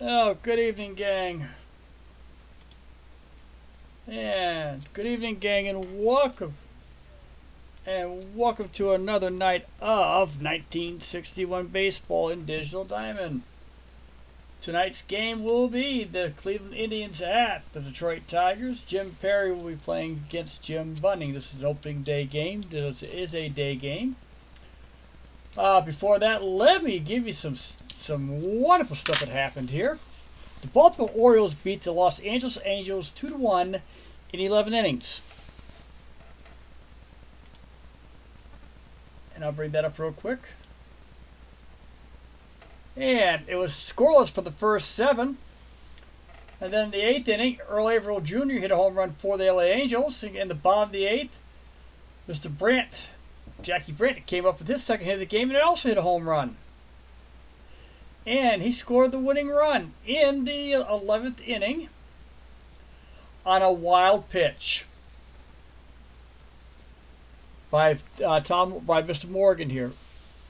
Oh, good evening, gang. And good evening, gang, and welcome. And welcome to another night of 1961 baseball in Digital Diamond. Tonight's game will be the Cleveland Indians at the Detroit Tigers. Jim Perry will be playing against Jim Bunning. This is an opening day game. This is a day game. Before that, let me give you some wonderful stuff that happened here. The Baltimore Orioles beat the Los Angeles Angels 2-1 in 11 innings. And I'll bring that up real quick. And it was scoreless for the first 7. And then in the 8th inning, Earl Averill Jr. hit a home run for the LA Angels. In the bottom of the 8th, Mr. Brandt, Jackie Brandt, came up with his second hit of the game and also hit a home run. And he scored the winning run in the 11th inning on a wild pitch by Mr. Morgan here.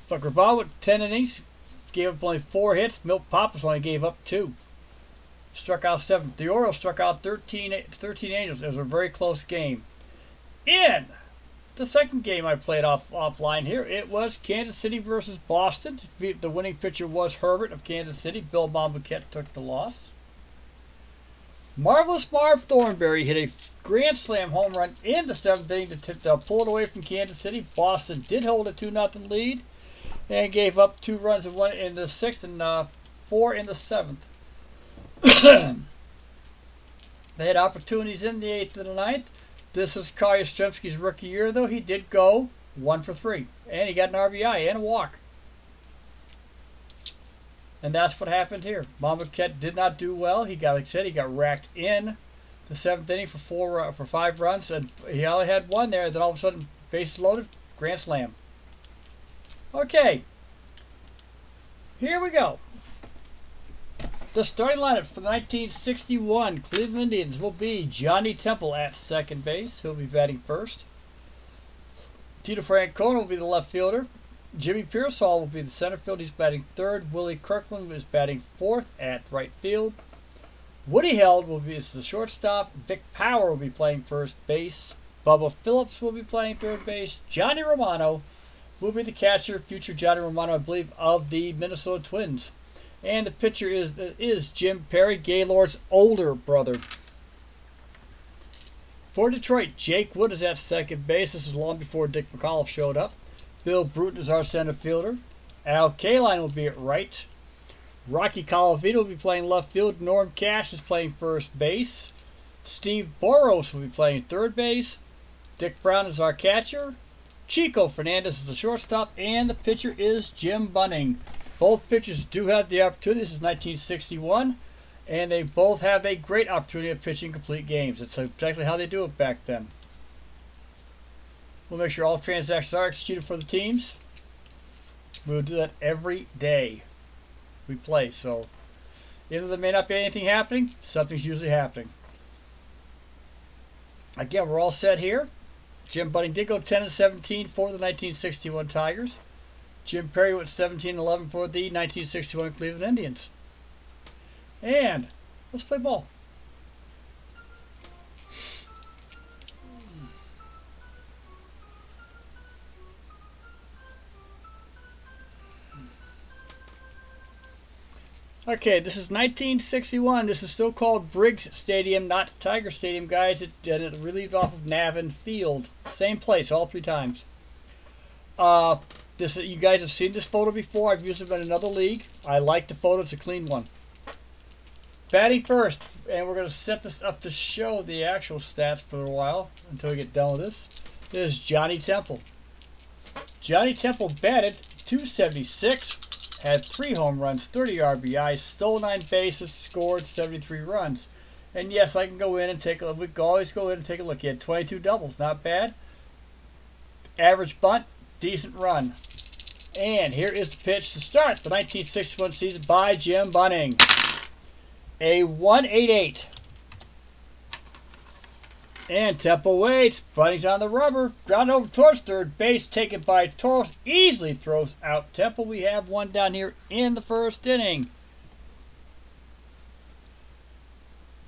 But Grabal went 10 innings, gave up only 4 hits. Milt Pappas only gave up 2. Struck out 7. The Orioles struck out 13 Angels. It was a very close game. In the second game I played offline here, it was Kansas City versus Boston. The winning pitcher was Herbert of Kansas City. Bill Monbuquette took the loss. Marvelous Marv Thornberry hit a grand slam home run in the 7th inning to pull it away from Kansas City. Boston did hold a 2-0 lead and gave up 2 runs in the 6th and 4 in the 7th. They had opportunities in the 8th and the 9th. This is Carl Yastrzemski's rookie year, though. He did go 1 for 3. And he got an RBI and a walk. And that's what happened here. Monbuquette did not do well. He got, like I said, he got racked in the 7th inning for 5 runs. And he only had 1 there. Then all of a sudden, bases loaded, grand slam. Okay. Here we go. The starting lineup for the 1961 Cleveland Indians will be Johnny Temple at second base. He'll be batting first. Tito Francona will be the left fielder. Jimmy Pearsall will be the center field. He's batting third. Willie Kirkland is batting fourth at right field. Woody Held will be the shortstop. Vic Power will be playing first base. Bubba Phillips will be playing third base. Johnny Romano will be the catcher. Future Johnny Romano, I believe, of the Minnesota Twins. And the pitcher is Jim Perry, Gaylord's older brother. For Detroit, Jake Wood is at second base. This is long before Dick McAuliffe showed up. Bill Bruton is our center fielder. Al Kaline will be at right. Rocky Colavito will be playing left field. Norm Cash is playing first base. Steve Boros will be playing third base. Dick Brown is our catcher. Chico Fernandez is the shortstop. And the pitcher is Jim Bunning. Both pitchers do have the opportunity. This is 1961, and they both have a great opportunity of pitching complete games. It's exactly how they do it back then. We'll make sure all transactions are executed for the teams. We'll do that every day we play. So, even though there may not be anything happening, something's usually happening. Again, we're all set here. Jim Bunning did go 10-17 for the 1961 Tigers. Jim Perry went 17-11 for the 1961 Cleveland Indians. And let's play ball. Okay, this is 1961. This is still called Briggs Stadium, not Tiger Stadium, guys. It relieved off of Navin Field. Same place all 3 times. You guys have seen this photo before. I've used it in another league. I like the photo. It's a clean one. Batting first, and we're going to set this up to show the actual stats for a while until we get done with this. This is Johnny Temple. Johnny Temple batted .276, had 3 home runs, 30 RBIs, stole 9 bases, scored 73 runs. And yes, I can go in and take a look. We can always go in and take a look. He had 22 doubles. Not bad. Average bunt. Decent run. And here is the pitch to start the 1961 season by Jim Bunning. A 1.88. And Temple waits. Bunning's on the rubber. Ground over towards third base. Taken by Toros. Easily throws out Temple. We have one down here in the first inning.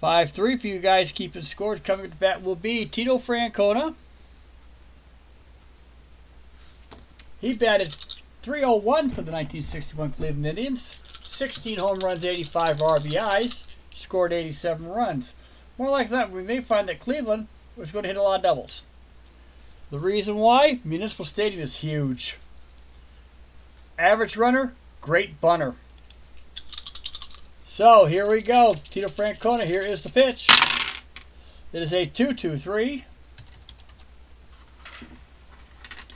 5-3 for you guys keeping score. Coming to bat will be Tito Francona. He batted .301 for the 1961 Cleveland Indians. 16 home runs, 85 RBIs. Scored 87 runs. More like that, we may find that Cleveland was going to hit a lot of doubles. The reason why? Municipal Stadium is huge. Average runner, great bunter. So here we go. Tito Francona, here is the pitch. It is a 2-2-3.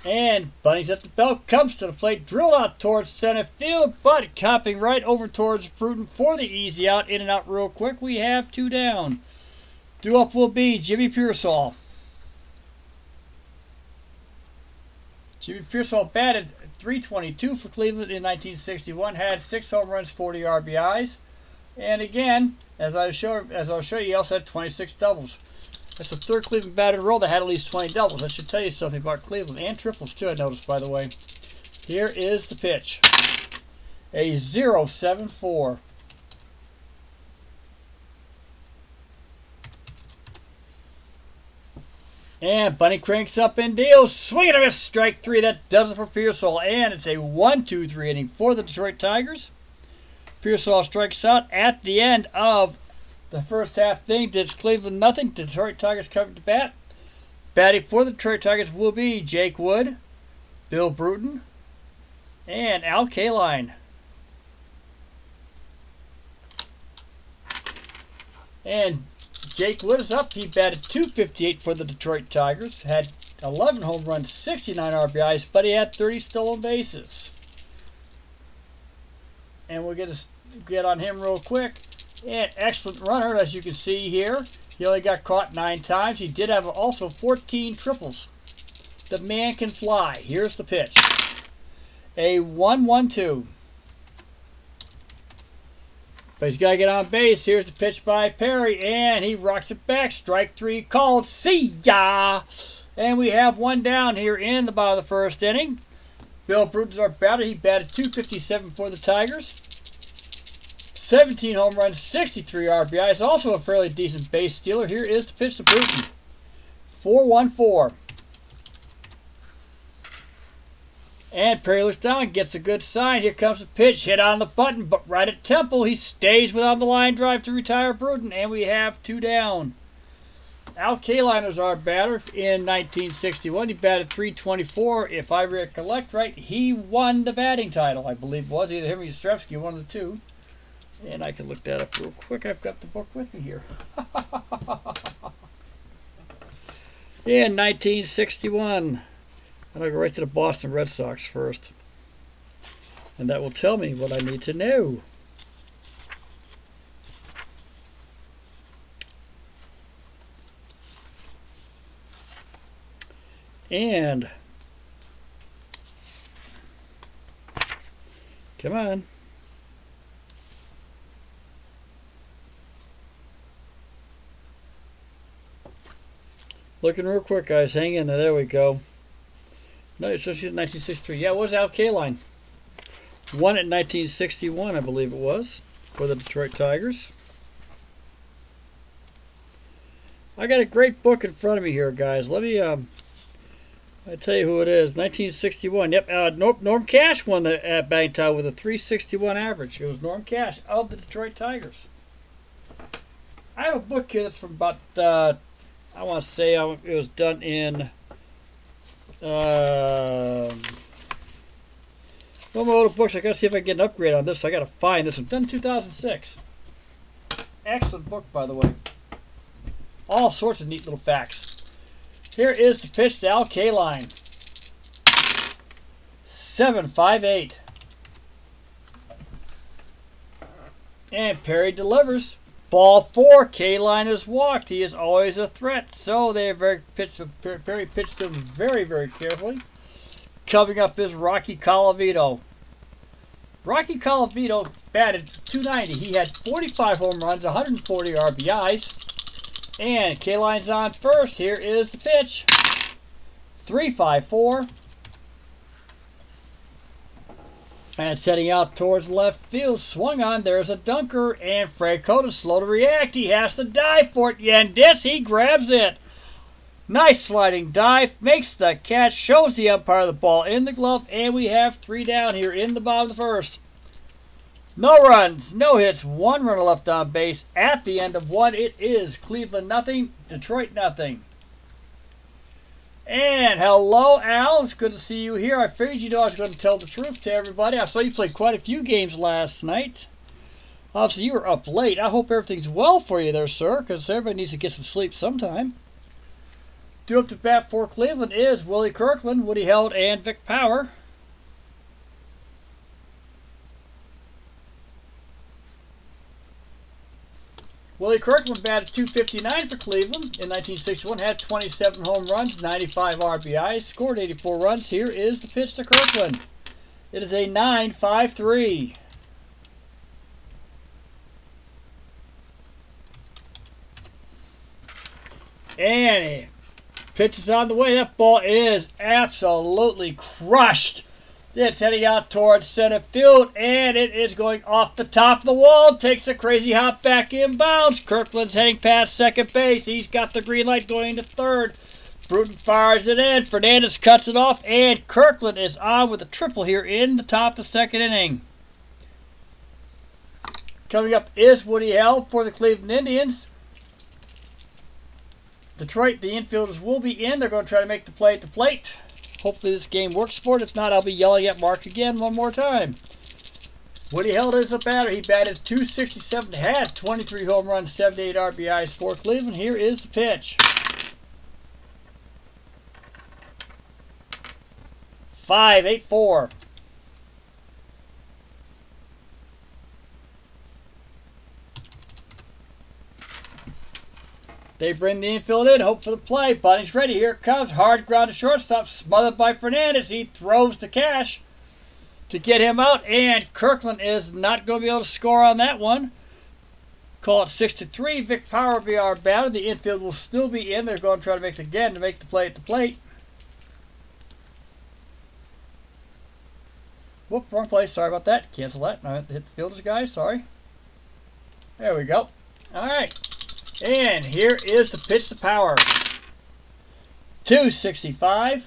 And Bunning's at the belt, comes to the plate, drilled out towards center field, but copping right over towards Bruton for the easy out. In and out real quick. We have 2 down. Due up will be Jimmy Pearsall. Jimmy Pearsall batted .322 for Cleveland in 1961, had 6 home runs, 40 RBIs. And again, as I'll show you, he also had 26 doubles. That's the 3rd Cleveland batter in a row that had at least 20 doubles. That should tell you something about Cleveland. And triples too, I noticed, by the way. Here is the pitch. A 0-7-4. And Bunny cranks up and deals. Swing and a miss. Strike 3. That does it for Pearsall. And it's a 1-2-3 inning for the Detroit Tigers. Pearsall strikes out at the end of the first half thing. It's Cleveland nothing. Detroit Tigers coming to bat. Batting for the Detroit Tigers will be Jake Wood, Bill Bruton, and Al Kaline. And Jake Wood is up. He batted .258 for the Detroit Tigers. Had 11 home runs, 69 RBIs, but he had 30 stolen bases. And we'll get on him real quick. And excellent runner, as you can see here. He only got caught 9 times. He did have also 14 triples. The man can fly. Here's the pitch. A 1-1-2. But he's got to get on base. Here's the pitch by Perry, and he rocks it back. Strike 3 called. See ya! And we have 1 down here in the bottom of the 1st inning. Bill Bruton's our batter. He batted .257 for the Tigers. 17 home runs, 63 RBIs. Also a fairly decent base stealer. Here is the pitch to Bruton. 4-1-4. And Perry looks down and gets a good sign. Here comes the pitch. Hit on the button, but right at Temple. He stays without the line drive to retire Bruton. And we have 2 down. Al Kaline was our batter in 1961. He batted .324. If I recollect right, he won the batting title, I believe it was. Either him or Yastrzemski, one of the 2. And I can look that up real quick. I've got the book with me here. In 1961. And I'll go right to the Boston Red Sox first. And that will tell me what I need to know. And come on. Looking real quick, guys. Hang in there. There we go. No, so she's 1963. Yeah, it was Al Kaline. Won it in 1961, I believe it was, for the Detroit Tigers. I got a great book in front of me here, guys. Let me, I tell you who it is. 1961. Yep, Norm Cash won the batting title with a .361 average. It was Norm Cash of the Detroit Tigers. I have a book here that's from about, I want to say it was done in, one of my older books. I got to see if I can get an upgrade on this. So I got to find this one. Done in 2006. Excellent book, by the way. All sorts of neat little facts. Here is the pitch to Al Kaline. 7-5-8. And Perry delivers. Ball 4. Kaline is walked. He is always a threat. So they Perry pitched him very, very carefully. Coming up is Rocky Colavito. Rocky Colavito batted .290. He had 45 home runs, 140 RBIs. And Kaline's on first. Here is the pitch. 3-5-4. And setting out towards left field, swung on. There's a dunker, and Francona slow to react. He has to dive for it. Yandis, he grabs it. Nice sliding dive, makes the catch, shows the umpire the ball in the glove, and we have 3 down here in the bottom of the first. No runs, no hits, 1 runner left on base. At the end of 1, it is Cleveland nothing, Detroit nothing. And hello, Al. It's good to see you here. I figured you know I was going to tell the truth to everybody. I saw you played quite a few games last night. Obviously, you were up late. I hope everything's well for you there, sir, because everybody needs to get some sleep sometime. Due up to bat for Cleveland is Willie Kirkland, Woody Held, and Vic Power. Willie Kirkland batted .259 for Cleveland in 1961, had 27 home runs, 95 RBIs, scored 84 runs. Here is the pitch to Kirkland. It is a 9-5-3. And he pitches on the way. That ball is absolutely crushed. It's heading out towards center field, and it is going off the top of the wall. Takes a crazy hop back inbounds. Kirkland's heading past second base. He's got the green light going to third. Bruton fires it in. Fernandez cuts it off, and Kirkland is on with a triple here in the top of the second inning. Coming up is Woody Held for the Cleveland Indians. Detroit, the infielders will be in. They're going to try to make the play at the plate. Hopefully this game works for it. If not, I'll be yelling at Mark again one more time. Woody Held is the batter. He batted .267, had 23 home runs, 78 RBIs for Cleveland. Here is the pitch. 5-8-4. They bring the infield in, hope for the play. Bunning's ready. Here it comes. Hard ground to shortstop, smothered by Fernandez. He throws the cash to get him out, and Kirkland is not going to be able to score on that one. Call it 6-3. Vic Power will be our batter. The infield will still be in. They're going to try to make it again to make the play at the plate. Whoop, wrong play. Sorry about that. Cancel that. I hit the fielders, guys. Sorry. There we go. All right. And here is the pitch to Power. 265.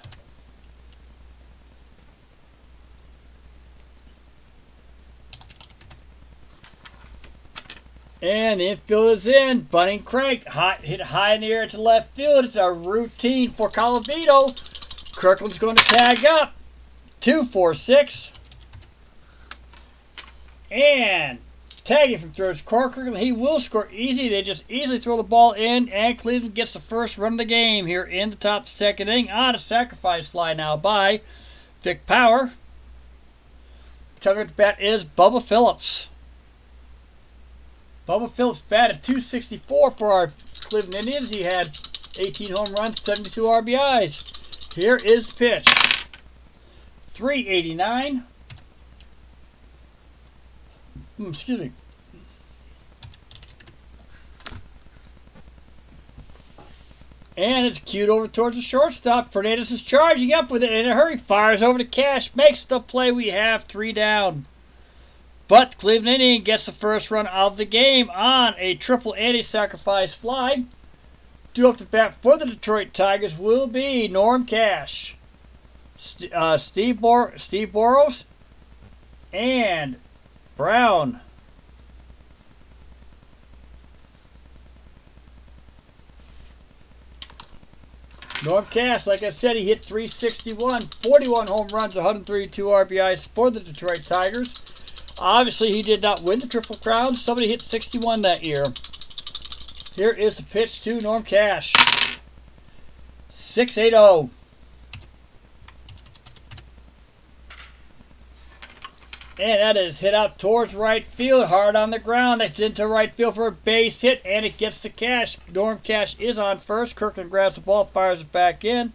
And the infield is in. Bunning cranked. Hit high in the air to left field. It's a routine for Colavito. Kirkland's going to tag up. 2-4-6. And tagging from third Kirkland. He will score easy. They just easily throw the ball in, and Cleveland gets the first run of the game here in the top second inning on a sacrifice fly now by Vic Power. Coming to bat is Bubba Phillips. Bubba Phillips batted .264 for our Cleveland Indians. He had 18 home runs, 72 RBIs. Here is the pitch. 389. Excuse me. And it's cued over towards the shortstop. Fernandez is charging up with it in a hurry. Fires over to Cash. Makes the play. We have 3 down. But Cleveland Indians gets the first run of the game on a triple anti-sacrifice fly. Due up to bat for the Detroit Tigers will be Norm Cash, Steve Boros, and Brown. Norm Cash, like I said, he hit .361, 41 home runs, 132 RBIs for the Detroit Tigers. Obviously, he did not win the Triple Crown. Somebody hit 61 that year. Here is the pitch to Norm Cash. 6-8-0. And that is hit out towards right field, hard on the ground. It's into right field for a base hit, and it gets to Cash. Norm Cash is on first. Kirkland grabs the ball, fires it back in,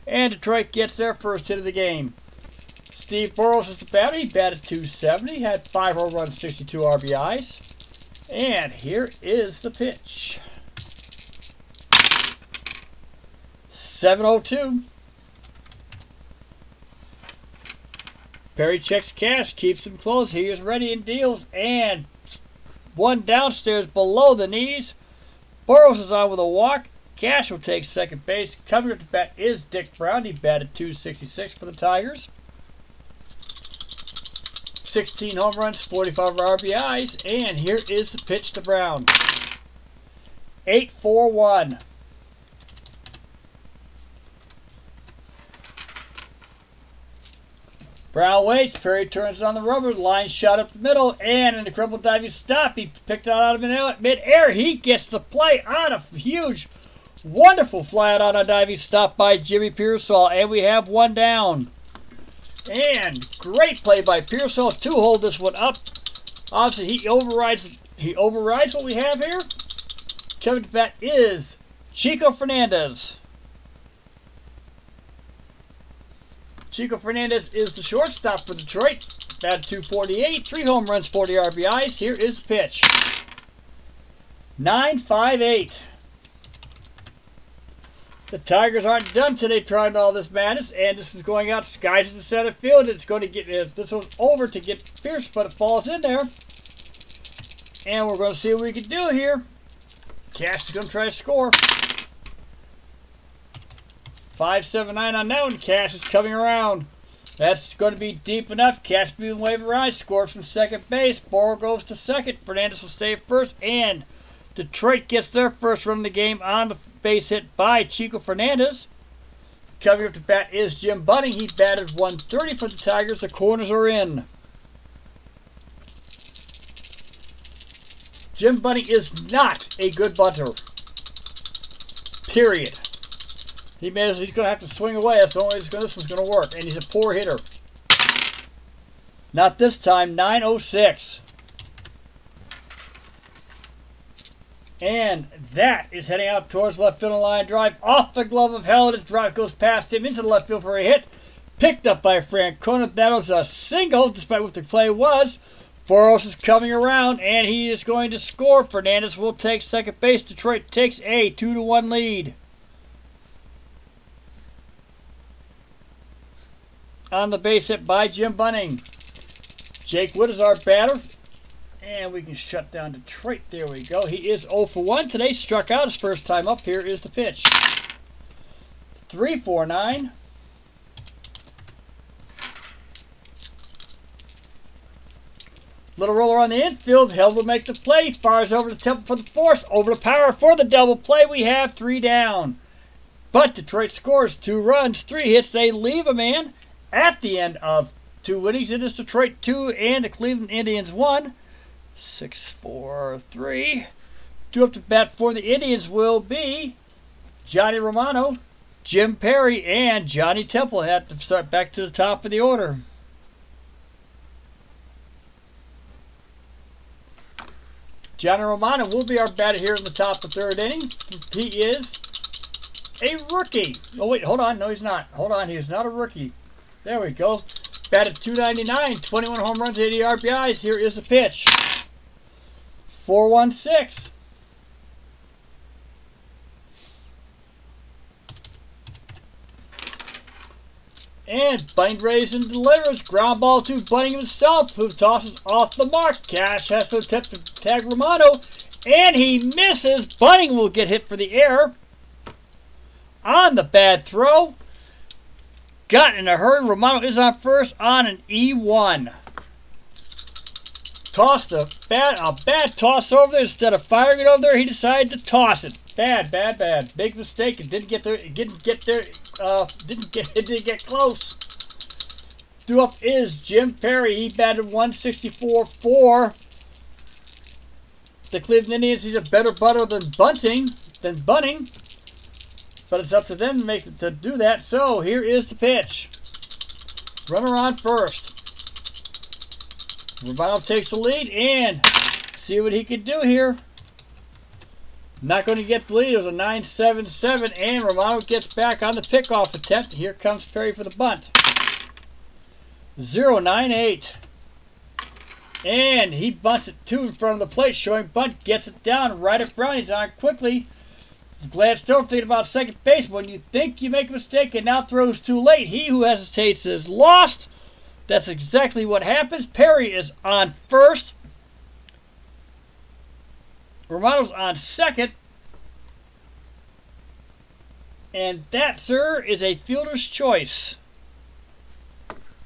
and Detroit gets their first hit of the game. Steve Boros is the batter. He batted .270, had 5 home runs, 62 RBIs. And here is the pitch. 7-0-2. Perry checks Cash, keeps him close. He is ready and deals. And one downstairs below the knees. Burrows is on with a walk. Cash will take second base. Coming up to bat is Dick Brown. He batted .266 for the Tigers. 16 home runs, 45 RBIs. And here is the pitch to Brown. 8-4-1. Brown waits. Perry turns on the rubber. Line shot up the middle. And in the crippled diving stop, he picked it out of mid-air. He gets the play on a huge, wonderful fly out on a diving stop by Jimmy Pearsall. And we have one down. And great play by Pearsall to hold this one up. Obviously, he overrides what we have here. Coming to bat is Chico Fernandez. Chico Fernandez is the shortstop for Detroit. Batted .248, 3 home runs, 40 RBIs. Here is the pitch. 9-5-8. The Tigers aren't done today trying all this madness. Anderson's going out, skies at the center field. It's going to get this one's over to get Pierce, but it falls in there. And we're going to see what we can do here. Cash is going to try to score. 5-7-9 on that one. Cash is coming around. That's going to be deep enough. Cash being waved around. Scores from second base. Burrow goes to second. Fernandez will stay first. And Detroit gets their first run of the game on the base hit by Chico Fernandez. Coming up to bat is Jim Bunning. He batted .130 for the Tigers. The corners are in. Jim Bunning is not a good bunter. Period. He's going to have to swing away. That's the only way this one's going to work. And he's a poor hitter. Not this time. 9-06. And that is heading out towards left field line drive. Off the glove of Held. His drive goes past him into the left field for a hit. Picked up by Francona. That was a single, despite what the play was. Burrows is coming around, and he is going to score. Fernandez will take second base. Detroit takes a 2-1 lead. On the base hit by Jim Bunning. Jake Wood is our batter. And we can shut down Detroit. There we go. He is 0 for 1 today. Struck out his first time up. Here is the pitch. 3-4-9. Little roller on the infield. Held will make the play. Fires over the Temple for the force. Over the power for the double play. We have 3 down. But Detroit scores 2 runs, 3 hits. They leave a man at the end of 2 innings. It is Detroit 2 and the Cleveland Indians 1. 6-4-3. 2 up to bat for the Indians will be Johnny Romano, Jim Perry, and Johnny Temple. Have to start back to the top of the order. Johnny Romano will be our batter here in the top of the 3rd inning. He is a rookie. Oh, wait, hold on. No, he's not. Hold on. He is not a rookie. There we go. Batted .299, 21 home runs, 80 RBIs. Here is the pitch. 4-1-6. And Bunning raises and delivers. Ground ball to Bunning himself, who tosses off the mark. Cash has to attempt to tag Romano, and he misses. Bunning will get hit for the error on the bad throw. Got in a hurry. Romano is on first on an E1. Tossed a bad toss over there. Instead of firing it over there, he decided to toss it. Bad. Big mistake. It didn't get there. It didn't get close. Due up is Jim Perry. He batted .164 for the Cleveland Indians. He's a better butter than Bunning. But it's up to them to do that. So here is the pitch. Runner on first. Romano takes the lead and see what he can do here. Not going to get the lead. It was a 9-7-7, and Romano gets back on the pickoff attempt. Here comes Perry for the bunt. 0-9-8. And he bunts it 2 in front of the plate, showing bunt, gets it down right at Brown. He's on quickly. Gladstone thinking about second base. When you think you make a mistake and now throws too late, he who hesitates is lost. That's exactly what happens. Perry is on first. Romano's on second. And that, sir, is a fielder's choice.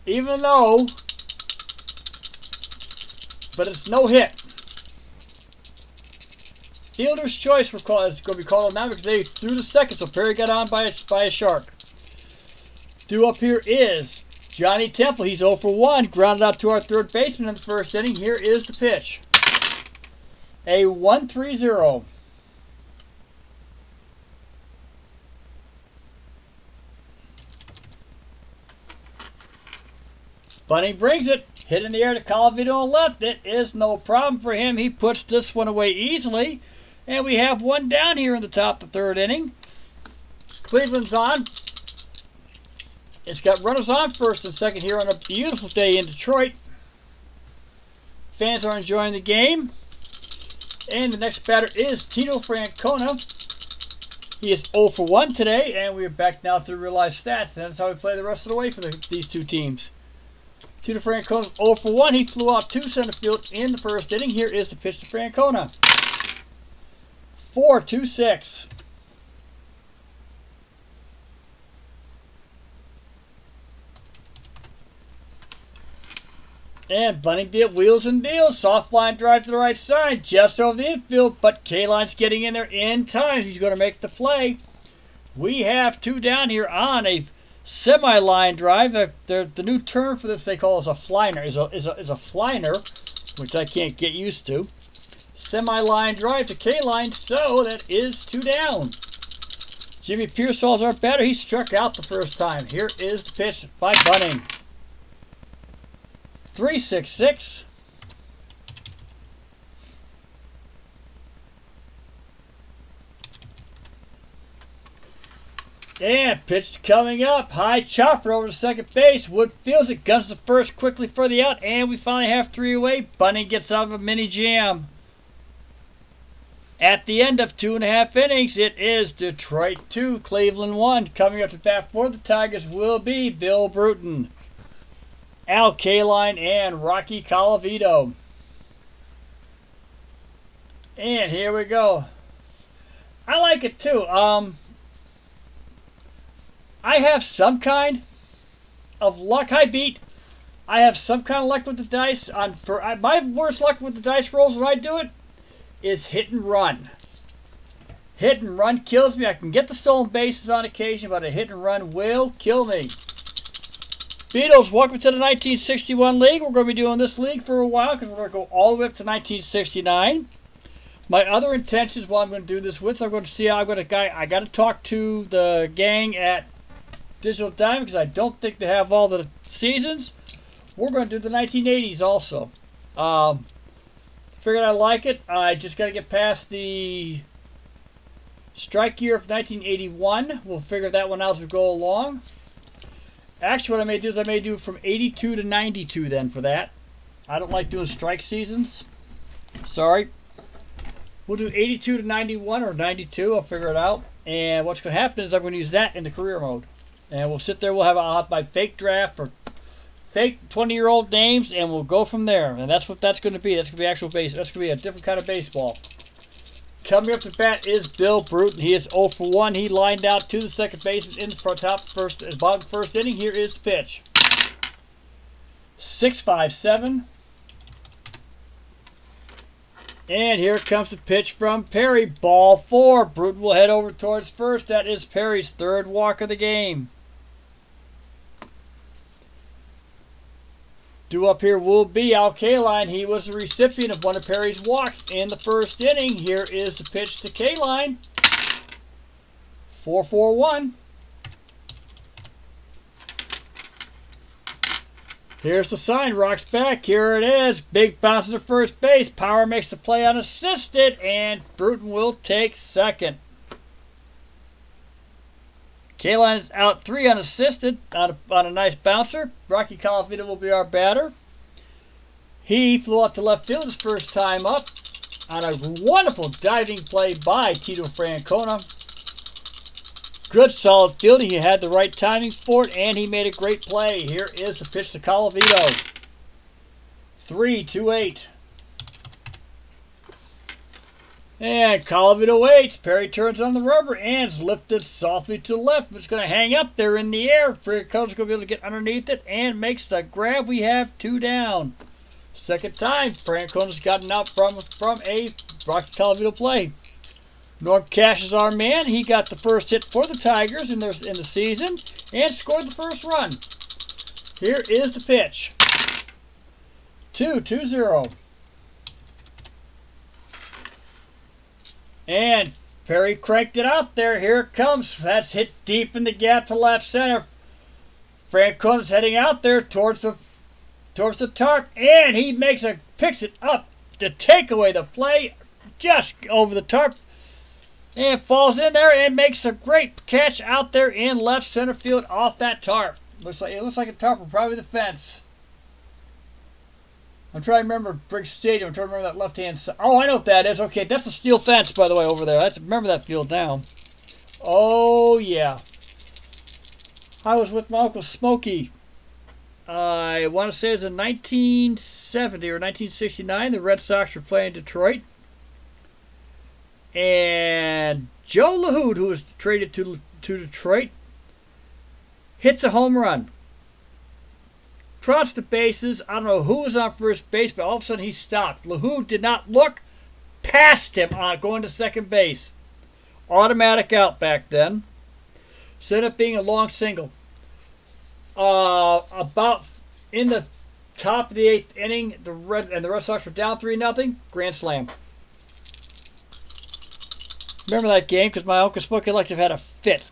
Even though, but it's no hit. Fielder's choice is going to be called now because they threw the second, so Perry got on by a shark. Due up here is Johnny Temple. He's 0 for 1. Grounded out to our third baseman in the first inning. Here is the pitch. A 1-3-0. Bunning brings it. Hit in the air to Colavito on left. It is no problem for him. He puts this one away easily. And we have one down here in the top of the third inning. Cleveland's on. It's got runners on first and second here on a beautiful day in Detroit. Fans are enjoying the game. And the next batter is Tito Francona. He is 0 for 1 today, and we're back now to real life stats. And that's how we play the rest of the way for these two teams. Tito Francona is 0 for 1. He flew out to center field in the first inning. Here is the pitch to Francona. 4-2-6. And Bunning did wheels and deals. Soft line drive to the right side, just over the infield, but K-Line's getting in there in time. He's going to make the play. We have two down here on a semi-line drive. The new term for this they call is a fliner. Is a fliner, which I can't get used to. Semi-line drive to K-Line, so that is two down. Jimmy Pearsall's our batter. He struck out the first time. Here is the pitch by Bunning. 3-6-6. And pitch coming up. High chopper over to second base. Wood fields it. Guns the first quickly for the out. And we finally have three away. Bunning gets out of a mini jam. At the end of 2.5 innings, it is Detroit 2, Cleveland 1. Coming up to bat for the Tigers will be Bill Bruton, Al Kaline, and Rocky Colavito. And here we go. I like it too. I have some kind of luck. I have some kind of luck with the dice. My worst luck with the dice rolls when I do it is hit and run. Hit and run kills me. I can get the stolen bases on occasion, but a hit and run will kill me. Beatles, welcome to the 1961 league. We're going to be doing this league for a while because we're going to go all the way up to 1969. My other intentions, while I'm going to do this with, I'm going to see how I got to talk to the gang at Digital Diamond because I don't think they have all the seasons. We're going to do the 1980s also. Figured I like it. I just got to get past the strike year of 1981. We'll figure that one out as we go along. Actually, what I may do is I may do from 82 to 92 then for that. I don't like doing strike seasons. Sorry. We'll do 82 to 91 or 92. I'll figure it out. And what's going to happen is I'm going to use that in the career mode. And we'll sit there. I'll have my fake draft for fake 20-year-old names, and we'll go from there. And that's what that's going to be. That's going to be actual base. That's going to be a different kind of baseball. Coming up to bat is Bill Bruton. He is 0 for 1. He lined out to the second baseman in the bottom first inning. Here is the pitch. 6-5-7. And here comes the pitch from Perry. Ball 4. Bruton will head over towards first. That is Perry's third walk of the game. Due up here will be Al Kaline. He was the recipient of one of Perry's walks in the first inning. Here is the pitch to Kaline. 4-4-1. Here's the sign. Rocks back. Here it is. Big bounce to first base. Power makes the play unassisted, and Bruton will take second. Kaline is out 3 unassisted on a nice bouncer. Rocky Colavito will be our batter. He flew up to left field his first time up on a wonderful diving play by Tito Francona. Good solid fielding. He had the right timing for it, and he made a great play. Here is the pitch to Colavito. 3-2-8. And Colavito waits. Perry turns on the rubber and is lifted softly to the left. It's going to hang up there in the air. Francona's going to be able to get underneath it and makes the grab. We have 2 down. Second time Francona's gotten out from a Rocky Colavito play. Norm Cash is our man. He got the first hit for the Tigers in the season and scored the first run. Here is the pitch. 2-0. And Perry cranked it out there. Here it comes. That's hit deep in the gap to left center. Francona's heading out there towards the tarp, and he picks it up to take away the play just over the tarp, and falls in there and makes a great catch out there in left center field off that tarp. Looks like a tarp, or probably the fence. I'm trying to remember Briggs Stadium. I'm trying to remember that left-hand side. Oh, I know what that is. Okay, that's a steel fence, by the way, over there. I have to remember that field now. Oh, yeah. I was with my Uncle Smokey. I want to say it was in 1970 or 1969. The Red Sox were playing Detroit. And Joe LaHood, who was traded to Detroit, hits a home run. Crossed the bases. I don't know who was on first base, but all of a sudden he stopped. LaHood did not look past him on going to second base. Automatic out back then. So ended up being a long single. About in the top of the 8th inning, the Red Sox were down 3-0. Grand slam. Remember that game because my Uncle Smokey liked to have had a fit.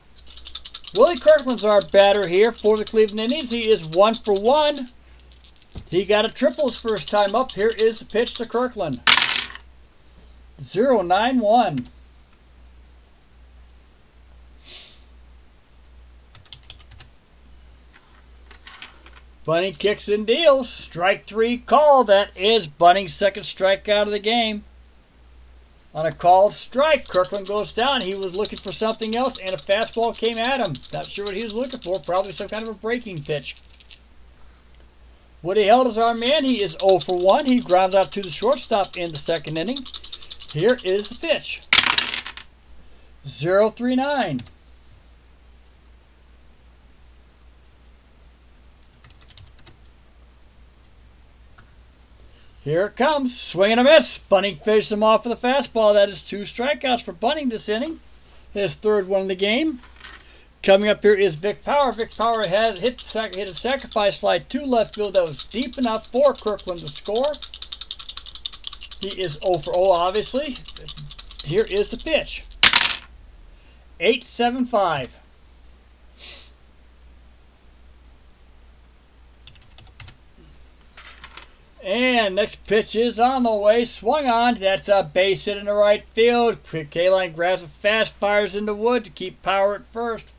Willie Kirkland's our batter here for the Cleveland Indians. He is 1 for 1. He got a triple his first time up. Here is the pitch to Kirkland. 0-9-1. Bunning kicks and deals. Strike 3 call. That is Bunning's second strikeout of the game. On a called strike, Kirkland goes down. He was looking for something else, and a fastball came at him. Not sure what he was looking for. Probably some kind of a breaking pitch. Woody Held is our man. He is 0 for 1. He grounds out to the shortstop in the second inning. Here is the pitch. 0-3-9. Here it comes. Swing and a miss. Bunning finishes him off with a fastball. That is 2 strikeouts for Bunning this inning. His third one in the game. Coming up here is Vic Power. Vic Power had hit a sacrifice fly to left field that was deep enough for Kirkland to score. He is 0 for 0, obviously. Here is the pitch. 8-7-5. And next pitch is on the way. Swung on. That's a base hit in the right field. K-Line grabs it fast, fires in the wood to keep Power at first.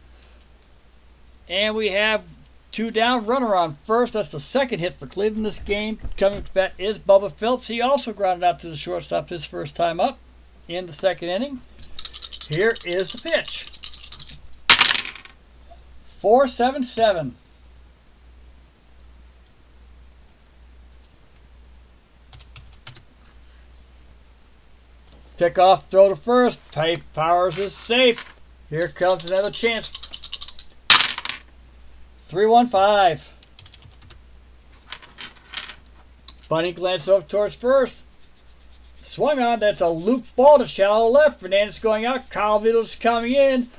And we have 2 down, runner on first. That's the second hit for Cleveland this game. Coming to bat is Bubba Phillips. He also grounded out to the shortstop his first time up in the second inning. Here is the pitch. 4-7-7. Pickoff throw to first. Powers is safe. Here comes another chance. 3-1-5. Bunning glanced over towards first. Swung on. That's a loop ball to shallow left. Fernandez going out. Colavito's coming in.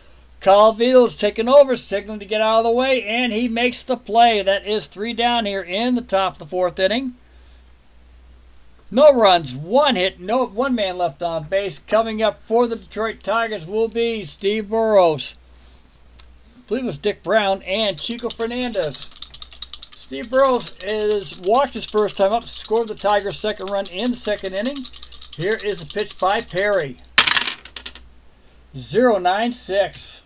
Colavito's taking over, signaling to get out of the way, and he makes the play. That is 3 down here in the top of the 4th inning. No runs, 1 hit, no 1 man left on base. Coming up for the Detroit Tigers will be Steve Burrows. I believe it was Dick Brown and Chico Fernandez. Steve Burrows walked his first time up, scored the Tigers' second run in the second inning. Here is a pitch by Perry. 0-9-6.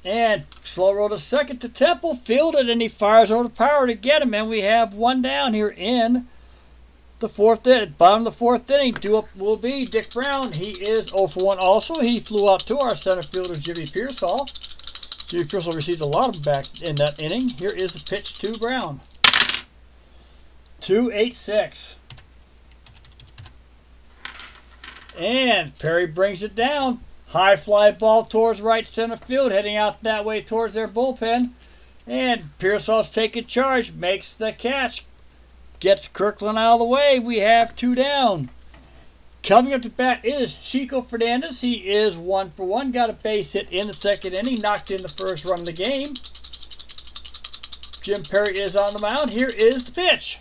And slow roll to second to Temple, fielded, and he fires over to Power to get him. And we have 1 down here in The bottom of the fourth inning, due up will be Dick Brown. He is 0 for 1 also. He flew out to our center fielder, Jimmy Pearsall. Jimmy Pearsall received a lot of them back in that inning. Here is the pitch to Brown. 2-8-6. And Perry brings it down. High fly ball towards right center field, heading out that way towards their bullpen. And Pearsall's taking charge, makes the catch. Gets Kirkland out of the way. We have 2 down. Coming up to bat is Chico Fernandez. He is 1 for 1. Got a base hit in the second inning. Knocked in the first run of the game. Jim Perry is on the mound. Here is the pitch.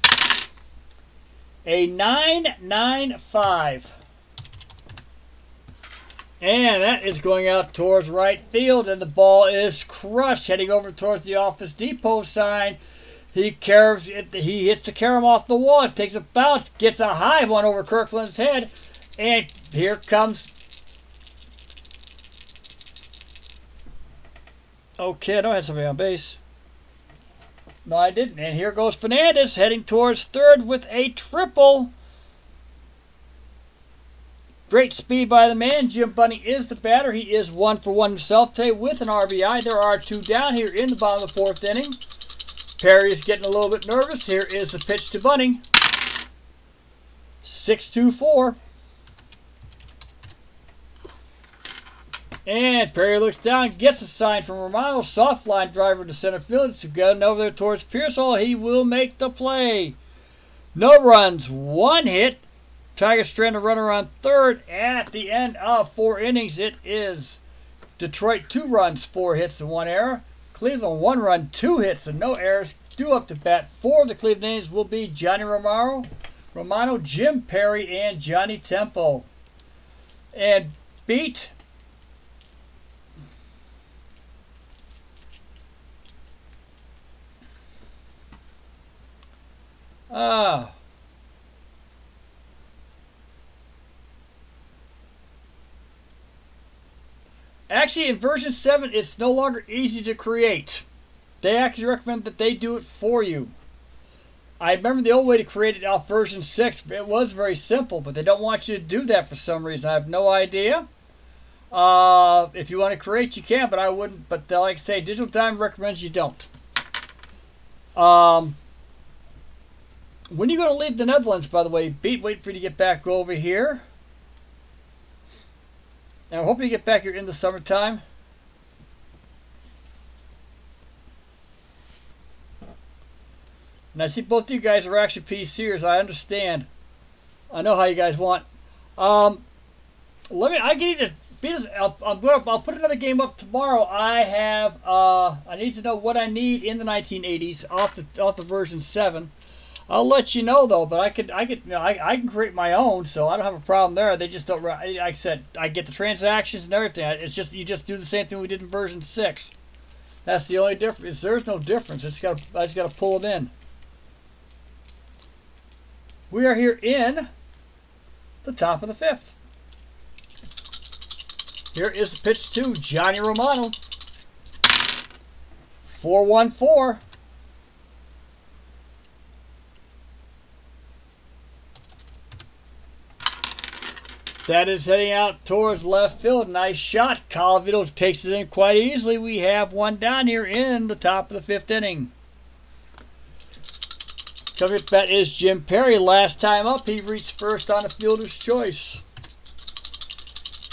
A 9-9-5. And that is going out towards right field. And the ball is crushed. Heading over towards the Office Depot sign. He hits the carom off the wall, takes a bounce, gets a high one over Kirkland's head, and here comes. Okay, I know I had somebody on base. No, I didn't. And here goes Fernandez heading towards third with a triple. Great speed by the man. Jim Bunning is the batter. He is 1 for 1 himself today with an RBI. There are 2 down here in the bottom of the fourth inning. Perry is getting a little bit nervous. Here is the pitch to Bunning. 6-2-4. And Perry looks down, gets a sign from Romano. Soft line driver to center field. It's getting over there towards Pearsall. He will make the play. No runs, 1 hit. Tigers strand a runner on third at the end of 4 innings. It is Detroit 2 runs, 4 hits, and 1 error. Cleveland 1 run, 2 hits, and no errors. Due up to bat 4 of the Cleveland Indians will be Johnny Romano, Jim Perry, and Johnny Temple. And beat actually, in version 7, it's no longer easy to create. They actually recommend that they do it for you. I remember the old way to create it out version 6. It was very simple, but they don't want you to do that for some reason. I have no idea. If you want to create, you can, but I wouldn't. But like I say, Digital Diamond recommends you don't. When are you going to leave the Netherlands, by the way? Wait for you to get back over here. And I hope you get back here in the summertime. And I see both of you guys are actually PCers. I understand. I know how you guys want. I need I'll put another game up tomorrow. I need to know what I need in the 1980s off the version 7. I'll let you know though, but I can create my own, so I don't have a problem there. They just don't. Like I said, I get the transactions and everything. It's just you just do the same thing we did in version 6. That's the only difference. There's no difference. I just got to pull them in. We are here in the top of the 5th. Here is the pitch to Johnny Romano. 4-1-4. That is heading out towards left field. Nice shot. Colavito takes it in quite easily. We have 1 down here in the top of the 5th inning. Coming up bat is Jim Perry. Last time up, he reached first on a fielder's choice.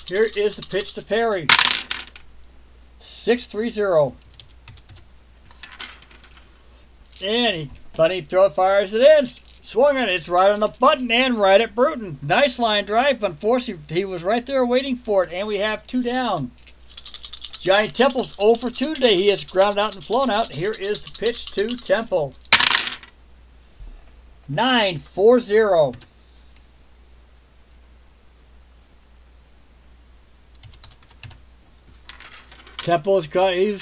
Here is the pitch to Perry. 6-3-0. And Bunny fires it in. Swung it. It's right on the button and right at Bruton. Nice line drive. Unfortunately, he was right there waiting for it, and we have 2 down. Johnny Temple's 0 for 2 today. He has grounded out and flown out. Here is the pitch to Temple. 9-4-0. Temple is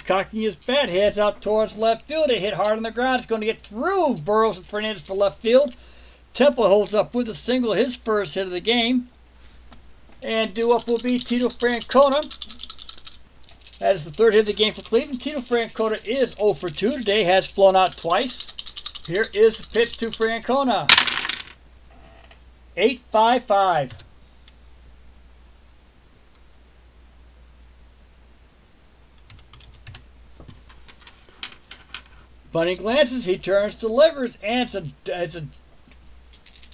cocking his bat, heads out towards left field. It hit hard on the ground. It's going to get through Burrows and Fernandez for left field. Temple holds up with a single, his first hit of the game. And due up will be Tito Francona. That is the 3rd hit of the game for Cleveland. Tito Francona is 0 for 2 today, has flown out twice. Here is the pitch to Francona. 8-5-5. Bunning glances, he turns, delivers, and it's a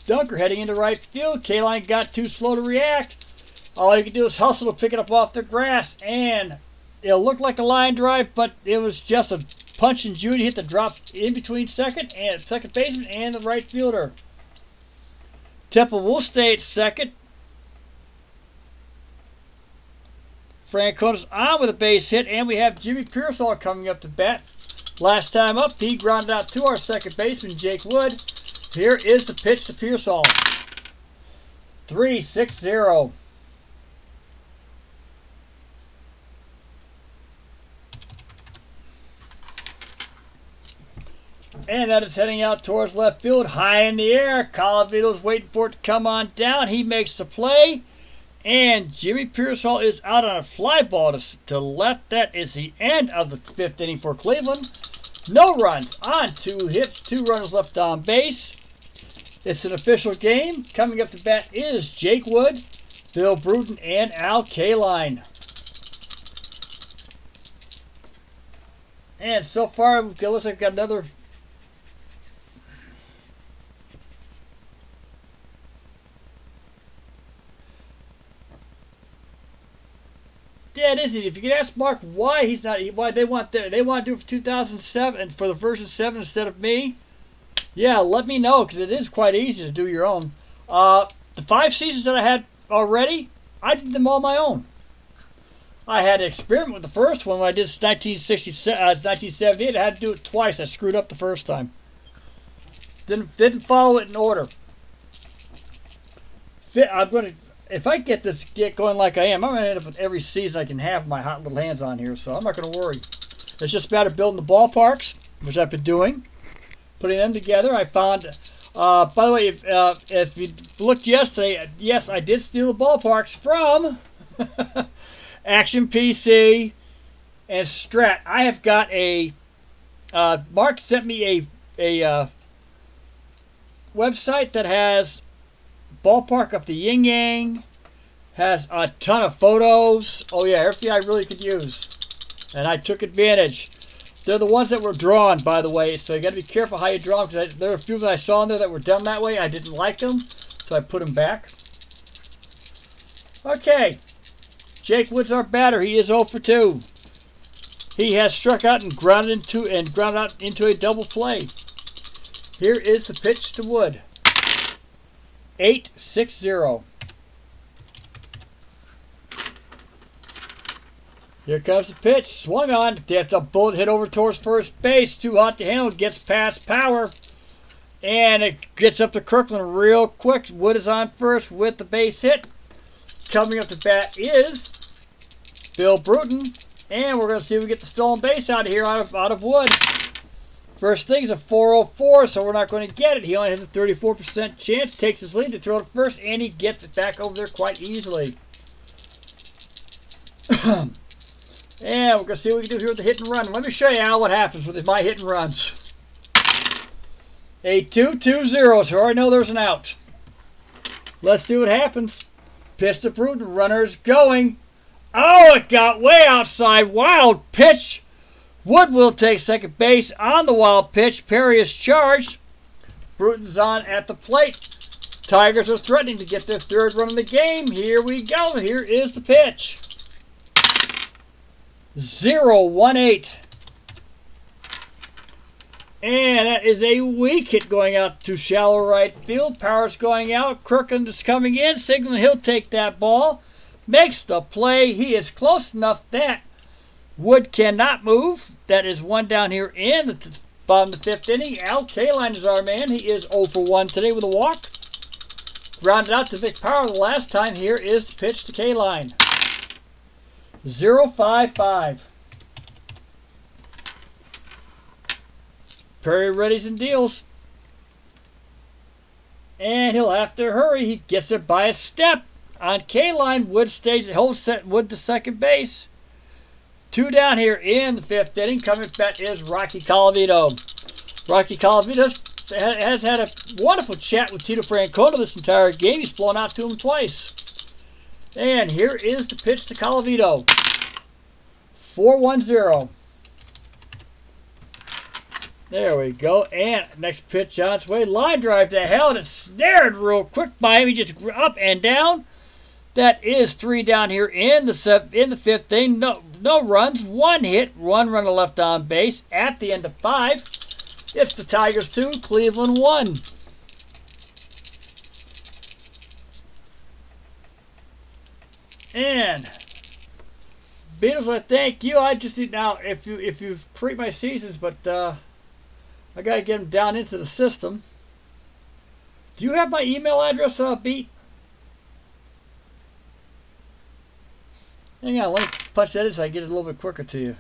dunker heading into right field. K-Line got too slow to react. All he can do is hustle to pick it up off the grass, and it'll look like a line drive, but it was just a punch and Judy hit the drop in between second baseman and the right fielder. Temple will stay at second. Francona's on with a base hit, and we have Jimmy Pearsall coming up to bat. Last time up, he grounded out to our second baseman, Jake Wood. Here is the pitch to Pearsall. 3-6-0. And that is heading out towards left field, high in the air. Colavito's waiting for it to come on down. He makes the play. And Jimmy Pearsall is out on a fly ball to left. That is the end of the 5th inning for Cleveland. No runs on 2 hits, 2 runners left on base. It's an official game. Coming up to bat is Jake Wood, Bill Bruton, and Al Kaline. And so far, it looks like we've got another... Yeah, it is easy. If you could ask Mark why he's not, why they want to do it for 2007 for the version 7 instead of me. Yeah, let me know, because it is quite easy to do your own. The 5 seasons that I had already, I did them all my own. I had to experiment with the first one when I did 1978. I had to do it twice. I screwed up the first time. Didn't follow it in order. If I get going like I am, I'm going to end up with every season I can have my hot little hands on here, so I'm not going to worry. It's just a matter of building the ballparks, which I've been doing, putting them together. I found, by the way, if you looked yesterday, yes, I did steal the ballparks from Action PC and Strat. I have got a, Mark sent me a website that has ballpark up the yin yang, has a ton of photos. Oh yeah, everything I really could use, and I took advantage. They're the ones that were drawn, by the way, so you got to be careful how you draw them, because there are a few that I saw in there that were done that way. I didn't like them, so I put them back. Okay, Jake Wood's our batter. He is 0 for 2. He has struck out and grounded out into a double play. Here is the pitch to Wood. 8-6-0. Here comes the pitch. Swung on. That's a bullet hit over towards first base. Too hot to handle. Gets past Power. And it gets up to Kirkland real quick. Wood is on first with the base hit. Coming up to bat is Bill Bruton. And we're going to see if we get the stolen base out of here out of Wood. First thing is a 404, so we're not going to get it. He only has a 34% chance. Takes his lead to throw it first, and he gets it back over there quite easily. And we're going to see what we can do here with the hit and run. Let me show you, Al, what happens with my hit and runs. A 2-2-0, so I already know there's an out. Let's see what happens. Pitch to Bruton. Runner's going. Oh, it got way outside. Wild pitch. Wood will take second base on the wild pitch. Perry is charged. Bruton's on at the plate. Tigers are threatening to get their 3rd run of the game. Here we go. Here is the pitch. 0-1-8. And that is a weak hit going out to shallow right field. Power's going out. Kirkland is coming in. Signaling he'll take that ball. Makes the play. He is close enough that Wood cannot move. That is 1 down here in the bottom of the 5th inning. Al Kaline is our man. He is 0 for 1 today with a walk. Grounded out to Vic Power the last time. Here is the pitch to Kaline. 0-5-5. Perry readies and deals. And he'll have to hurry. He gets there by a step. On Kaline, Wood holds set Wood to second base. 2 down here in the 5th inning. Coming back is Rocky Colavito. Rocky Colavito has had a wonderful chat with Tito Francona this entire game. He's blown out to him twice. And here is the pitch to Colavito. 4-1-0. There we go. And next pitch on its way. Line drive to hell. It's snared real quick by him. He just up and down. That is 3 down here in the 5th inning. No runs. 1 hit. 1 runner left on base at the end of 5. It's the Tigers 2, Cleveland 1. And Beatles, I thank you. I just need now if you create my seasons, but I gotta get them down into the system. Do you have my email address, Beat? Hang on, let me punch that in so I get it a little bit quicker to you.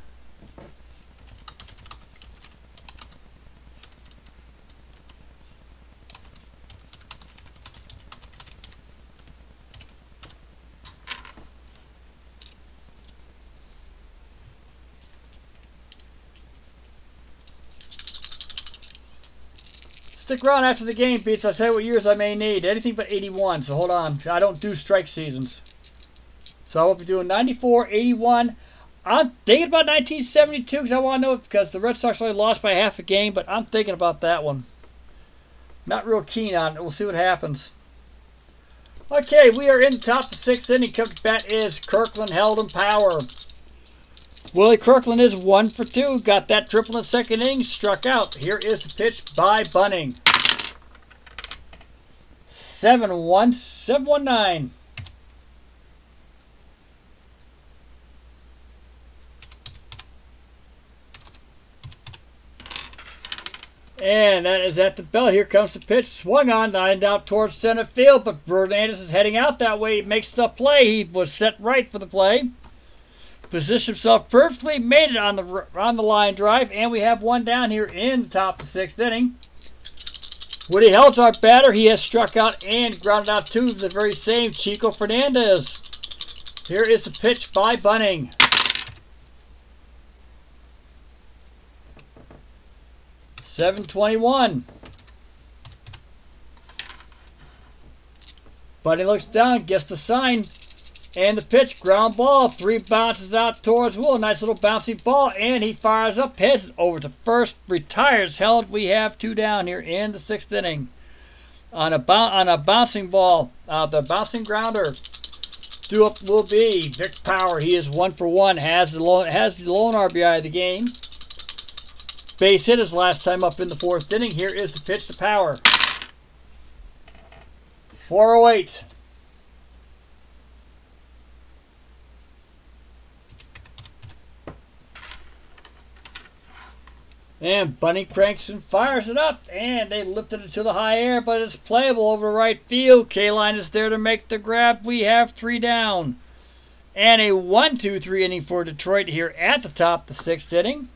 Stick around after the game, Beats. I'll tell you what years I may need. Anything but 81, so hold on. I don't do strike seasons. So I will be doing 94, 81. I'm thinking about 1972 because I want to know it because the Red Sox only lost by half a game, but I'm thinking about that one. Not real keen on it. We'll see what happens. Okay, we are in the top of the 6th inning. Coming to bat is Kirkland, held in power. Willie Kirkland is 1 for 2. Got that triple in the 2nd inning. Struck out. Here is the pitch by Bunning. 7-1, 7-1-9. And that is at the belt. Here comes the pitch. Swung on, lined out towards center field, but Hernandez is heading out that way. He makes the play. He was set right for the play. Positioned himself perfectly, made it on the line drive, and we have 1 down here in the top of the 6th inning. Woody Held's our batter. He has struck out and grounded out 2 of the very same Chico Fernandez. Here is the pitch by Bunning. 7-21. Bunning looks down, gets the sign. And the pitch, ground ball, 3 bounces out towards Will. Nice little bouncy ball, and he fires up, heads over to first, retires. Held. We have 2 down here in the 6th inning. On a bouncing ball, the bouncing grounder. Due up will be Vic Power. He is 1 for 1. Has the lone RBI of the game. Base hit his last time up in the 4th inning. Here is the pitch to Power. 408. And Bunny cranks and fires it up, and they lifted it to the high air, but it's playable over right field. K-Line is there to make the grab. We have 3 down. And a 1-2-3 inning for Detroit here at the top of the 6th inning.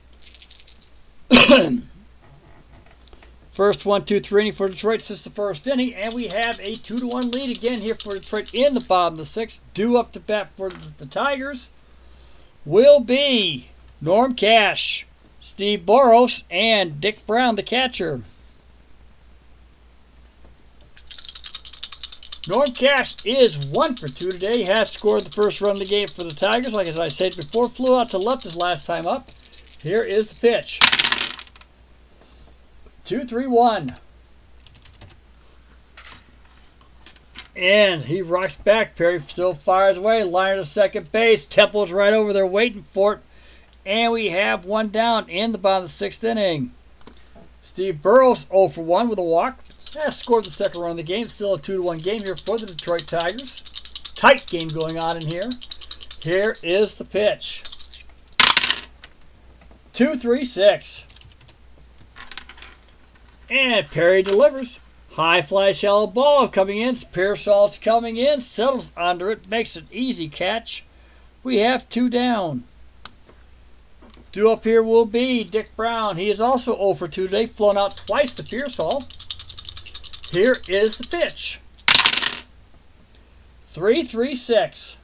First 1-2-3 inning for Detroit since the 1st inning, and we have a 2-1 lead again here for Detroit in the bottom of the 6th. Due up to bat for the Tigers will be Norm Cash, Steve Boros, and Dick Brown, the catcher. Norm Cash is 1 for 2 today. He has scored the first run of the game for the Tigers. Like as I said before, flew out to left his last time up. Here is the pitch. 2-3-1. And he rocks back. Perry still fires away. Liner to second base. Temple's right over there waiting for it. And we have 1 down in the bottom of the 6th inning. Steve Burrows 0 for 1 with a walk. Has scored the 2nd run of the game. Still a 2-1 game here for the Detroit Tigers. Tight game going on in here. Here is the pitch. 2-3-6. And Perry delivers. High fly, shallow ball coming in. Pearsall's coming in. Settles under it. Makes an easy catch. We have 2 down. Due up here will be Dick Brown. He is also 0 for 2 today. Flown out twice to Pearsall. Here is the pitch. 3-3-6.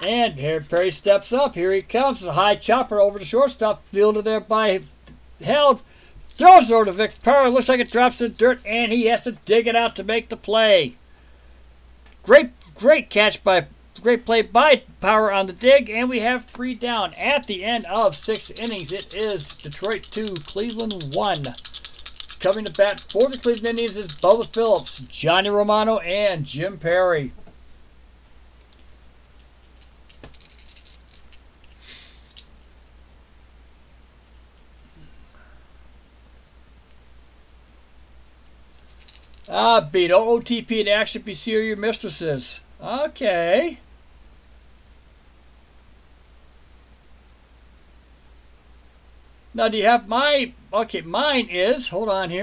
And here Perry steps up. Here he comes. A high chopper over the shortstop. Fielded there by Held. Throws it over to Vic Power. Looks like it drops in the dirt, and he has to dig it out to make the play. Great catch by, great play by Power on the dig, and we have 3 down. At the end of 6 innings, it is Detroit 2, Cleveland 1. Coming to bat for the Cleveland Indians is Bubba Phillips, Johnny Romano, and Jim Perry. Beat OTP and Action PC are your mistresses. Okay. Now, do you have my... Okay, mine is... Hold on here.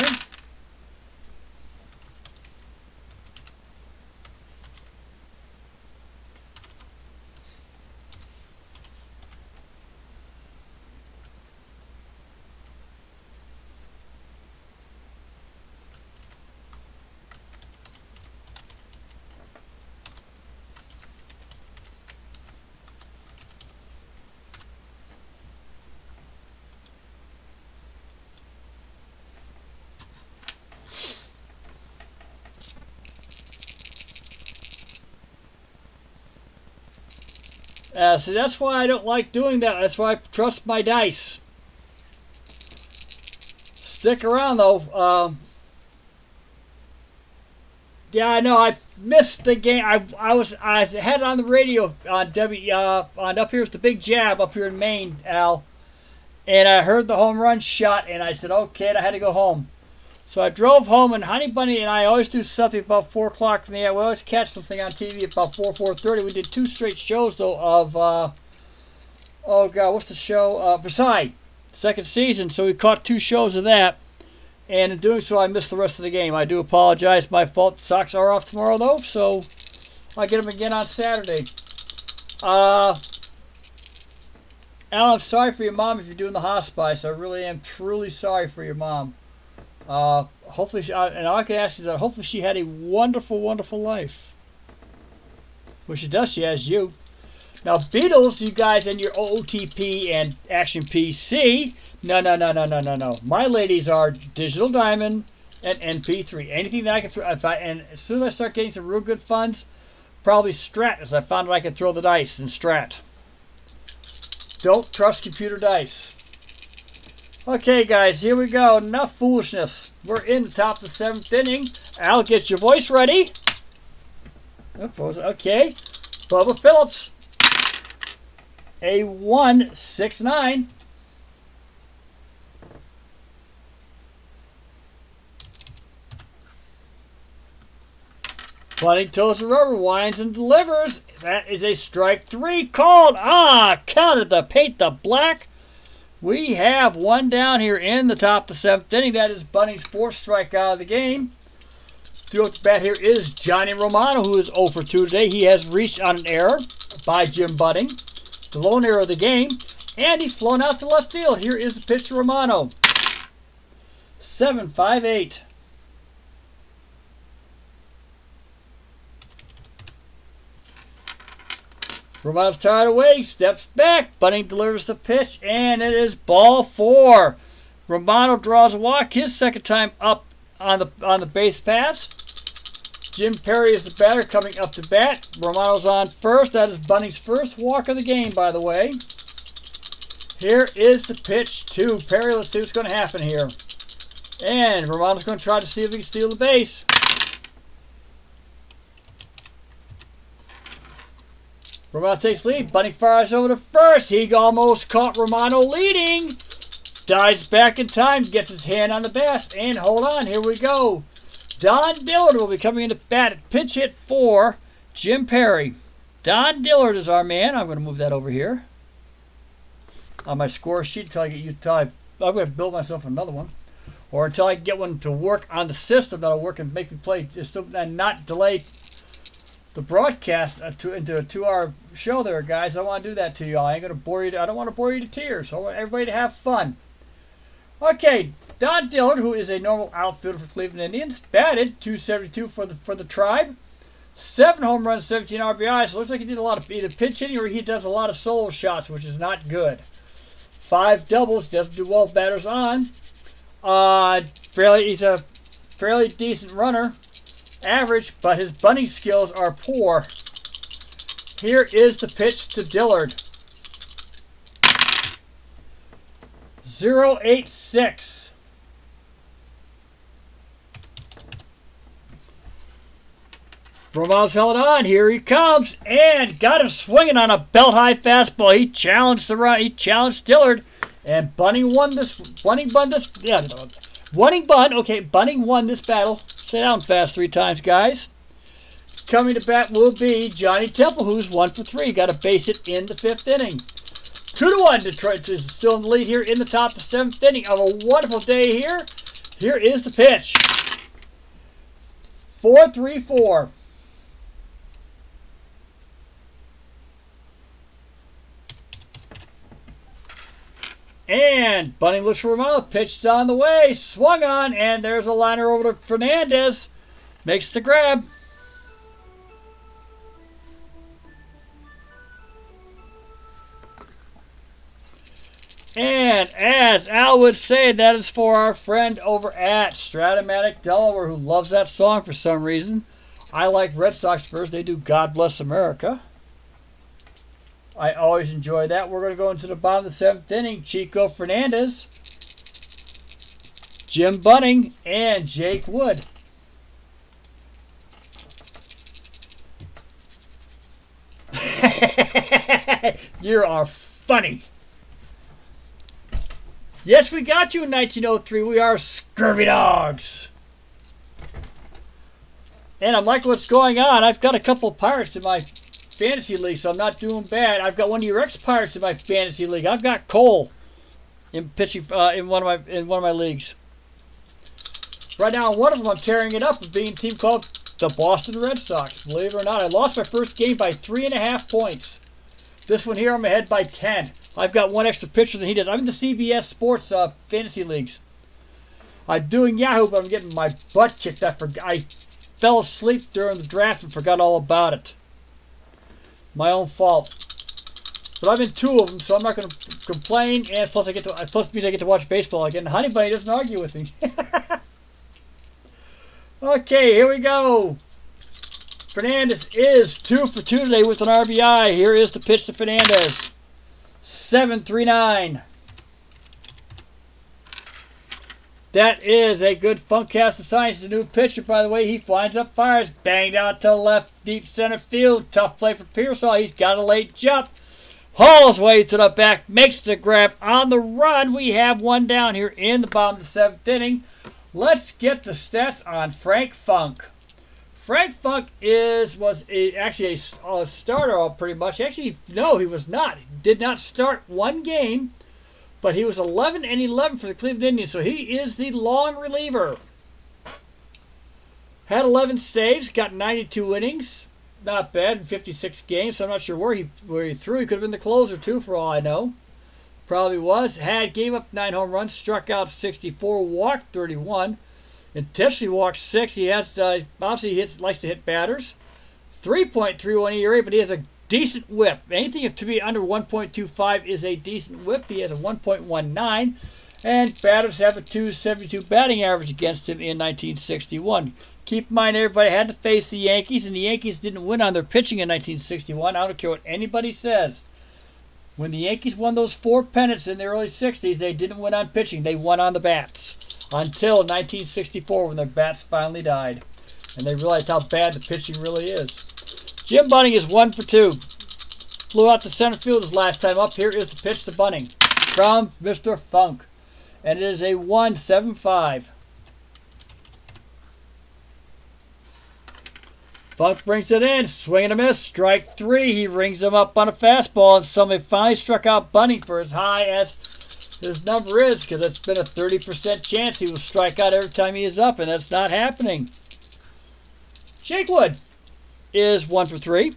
So that's why I don't like doing that. That's why I trust my dice. Stick around though. Yeah, I know. I missed the game. I had it on the radio on on up here's the Big Jab up here in Maine, Al, and I heard the home run shot, and I said, okay, and I had to go home. So I drove home, and Honey Bunny and I always do something about 4 o'clock in the air. We always catch something on TV about 4:30. We did 2 straight shows, though, of, oh, God, what's the show? Versailles, 2nd season. So we caught 2 shows of that. And in doing so, I missed the rest of the game. I do apologize. My fault. Sox are off tomorrow, though, so I'll get them again on Saturday. Al, I'm sorry for your mom if you're doing the hospice. I really am truly sorry for your mom. Hopefully, and all I can ask is that hopefully she had a wonderful, wonderful life. Well, she does. She has you. Now, Beatles, you guys, and your OOTP and Action PC. No. My ladies are Digital Diamond and MP3. Anything that I can throw. And as soon as I start getting some real good funds, probably Strat, as I found that I can throw the dice in Strat. Don't trust computer dice. Okay, guys, here we go. Enough foolishness. We're in the top of the 7th inning. Al, get your voice ready. Okay. Bubba Phillips. A 1.69. Bunning toes the rubber, winds and delivers. That is a strike 3 called. Counted the paint the black. We have 1 down here in the top of the 7th inning. That is Bunning's 4th strikeout of the game. Through the bat here is Johnny Romano, who is 0 for 2 today. He has reached on an error by Jim Bunning, the lone error of the game, and he's flown out to left field. Here is the pitch to Romano. 7-5-8. Romano's tired away, steps back. Bunning delivers the pitch, and it is ball 4. Romano draws a walk, his 2nd time up on the base pass. Jim Perry is the batter coming up to bat. Romano's on first. That is Bunning's 1st walk of the game, by the way. Here is the pitch to Perry. Let's see what's going to happen here. And Romano's going to try to see if he can steal the base. Romano takes lead. Bunning fires over to first. He almost caught Romano leading. Dives back in time. Gets his hand on the bat. And hold on. Here we go. Don Dillard will be coming into bat at pinch hit for Jim Perry. Don Dillard is our man. I'm going to move that over here on my score sheet until I get I'm going to build myself another one. Or until I get one to work on the system that'll work and make me play just and not delay the broadcast into a 2-hour show there, guys. I don't want to do that to you all. I ain't going to bore you. I don't want to bore you to tears. I want everybody to have fun. Okay, Don Dillard, who is a normal outfielder for Cleveland Indians, batted .272 for the Tribe. 7 home runs, 17 RBIs. So it looks like he did a lot of either pitch hitting or he does a lot of solo shots, which is not good. 5 doubles, doesn't do well with batters on. He's a fairly decent runner, average, but his bunting skills are poor. Here is the pitch to Dillard. 0-8-6. Romel's held on. Here he comes and got him swinging on a belt-high fastball. He challenged the run. He challenged Dillard, and Bunning won this. Bunning won this. Yeah, Okay, Bunning won this battle. Sit down fast 3 times, guys. Coming to bat will be Johnny Temple, who's 1 for 3. Got a base hit in the 5th inning. 2-1. Detroit is still in the lead here in the top of the 7th inning of a wonderful day here. Here is the pitch. 4-3-4. And Bunning looks for Romano, pitched on the way, swung on, and there's a liner over to Fernandez. Makes the grab. And as Al would say, that is for our friend over at Stratomatic, Delaware, who loves that song for some reason. I like Red Sox first. They do God Bless America. I always enjoy that. We're going to go into the bottom of the 7th inning. Chico Fernandez, Jim Bunning, and Jake Wood. You are funny. Yes, we got you in 1903. We are Scurvy Dogs. And I'm liking what's going on. I've got a couple of Pirates in my fantasy league, so I'm not doing bad. I've got one of your ex-Pirates in my fantasy league. I've got Cole in pitching in one of my leagues. Right now, in one of them, I'm tearing it up with being a team called the Boston Red Sox. Believe it or not, I lost my first game by 3.5 points. This one here, I'm ahead by 10. I've got one extra pitcher than he does. I'm in the CBS Sports fantasy leagues. I'm doing Yahoo, but I'm getting my butt kicked. I fell asleep during the draft and forgot all about it. My own fault. But I'm in 2 of them, so I'm not going to complain. And plus, plus means I get to watch baseball again. Honey Bunny doesn't argue with me. Okay, here we go. Fernandez is 2 for 2 today with an RBI. Here is the pitch to Fernandez. 7-3-9. That is a good Funkcast of Science. The new pitcher, by the way. He finds up, fires, banged out to left, deep center field. Tough play for Pearsall. He's got a late jump. Hauls way to the back, makes the grab on the run. We have one down here in the bottom of the 7th inning. Let's get the stats on Frank Funk. Frank Funk was actually a starter pretty much. Actually, no, he was not. He did not start one game, but he was 11-11 for the Cleveland Indians, so he is the long reliever. Had 11 saves, got 92 innings. Not bad in 56 games, so I'm not sure where he threw. He could have been the closer, too, for all I know. Probably was. Gave up 9 home runs, struck out 64, walked 31. Intentionally walked 6. He has obviously likes to hit batters. 3.31 ERA, but he has a decent whip. Anything to be under 1.25 is a decent whip. He has a 1.19, and batters have a 2.72 batting average against him in 1961. Keep in mind, everybody had to face the Yankees, and the Yankees didn't win on their pitching in 1961. I don't care what anybody says. When the Yankees won those 4 pennants in the early 60s, they didn't win on pitching. They won on the bats. Until 1964, when their bats finally died. And they realized how bad the pitching really is. Jim Bunning is 1 for 2. Flew out to center field his last time up. Here is the pitch to Bunning from Mr. Funk. And it is a 1-7-5. Funk brings it in. Swing and a miss. Strike 3. He rings him up on a fastball. And somebody finally struck out Bunning for as high as his number is, because it's been a 30% chance he will strike out every time he is up, and that's not happening. Jake Wood is 1 for 3.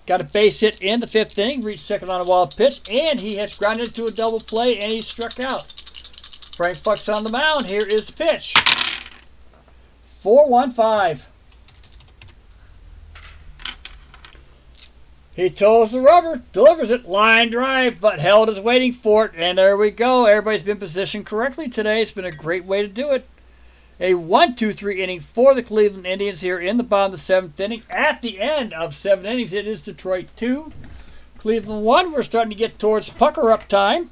Got a base hit in the 5th inning, reached second on a wild pitch, and he has grounded into a double play, and he struck out. Frank Funk's on the mound. Here is the pitch. 4-1-5. He toes the rubber, delivers it, line drive, but Held is waiting for it, and there we go. Everybody's been positioned correctly today. It's been a great way to do it. A 1-2-3 inning for the Cleveland Indians here in the bottom of the 7th inning. At the end of 7 innings, it is Detroit 2, Cleveland 1. We're starting to get towards pucker-up time,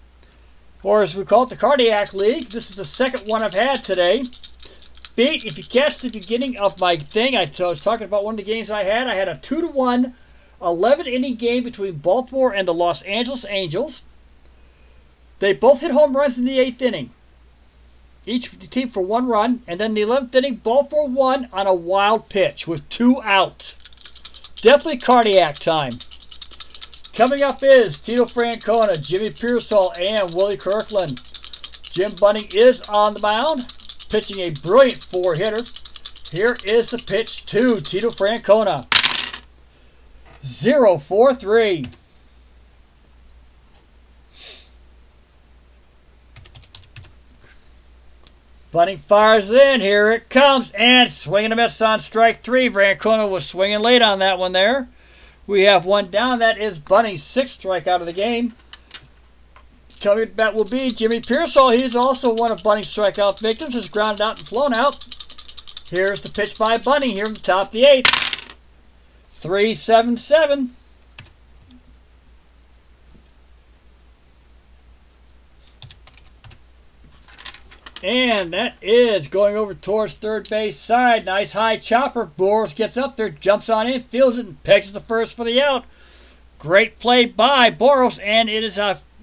or as we call it, the Cardiac League. This is the second one I've had today. Beat, if you catch the beginning of my thing, I was talking about one of the games I had. I had a 2-1 11-inning game between Baltimore and the Los Angeles Angels. They both hit home runs in the 8th inning. Each team for 1 run. And then the 11th inning, Baltimore won on a wild pitch with 2 outs. Definitely cardiac time. Coming up is Tito Francona, Jimmy Pearsall, and Willie Kirkland. Jim Bunning is on the mound, pitching a brilliant 4-hitter. Here is the pitch to Tito Francona. 0-4-3. Bunning fires in. Here it comes. And swinging a miss on strike 3. Francona was swinging late on that one there. We have one down. That is Bunning's 6th strikeout of the game. Coming back will be Jimmy Pearsall. He's also one of Bunning's strikeout victims. Is grounded out and flown out. Here's the pitch by Bunning here in the top of the 8th. 3-7-7. And that is going over towards third base side. Nice high chopper. Boros gets up there, jumps on in, feels it, and pegs the first for the out. Great play by Boros, and it is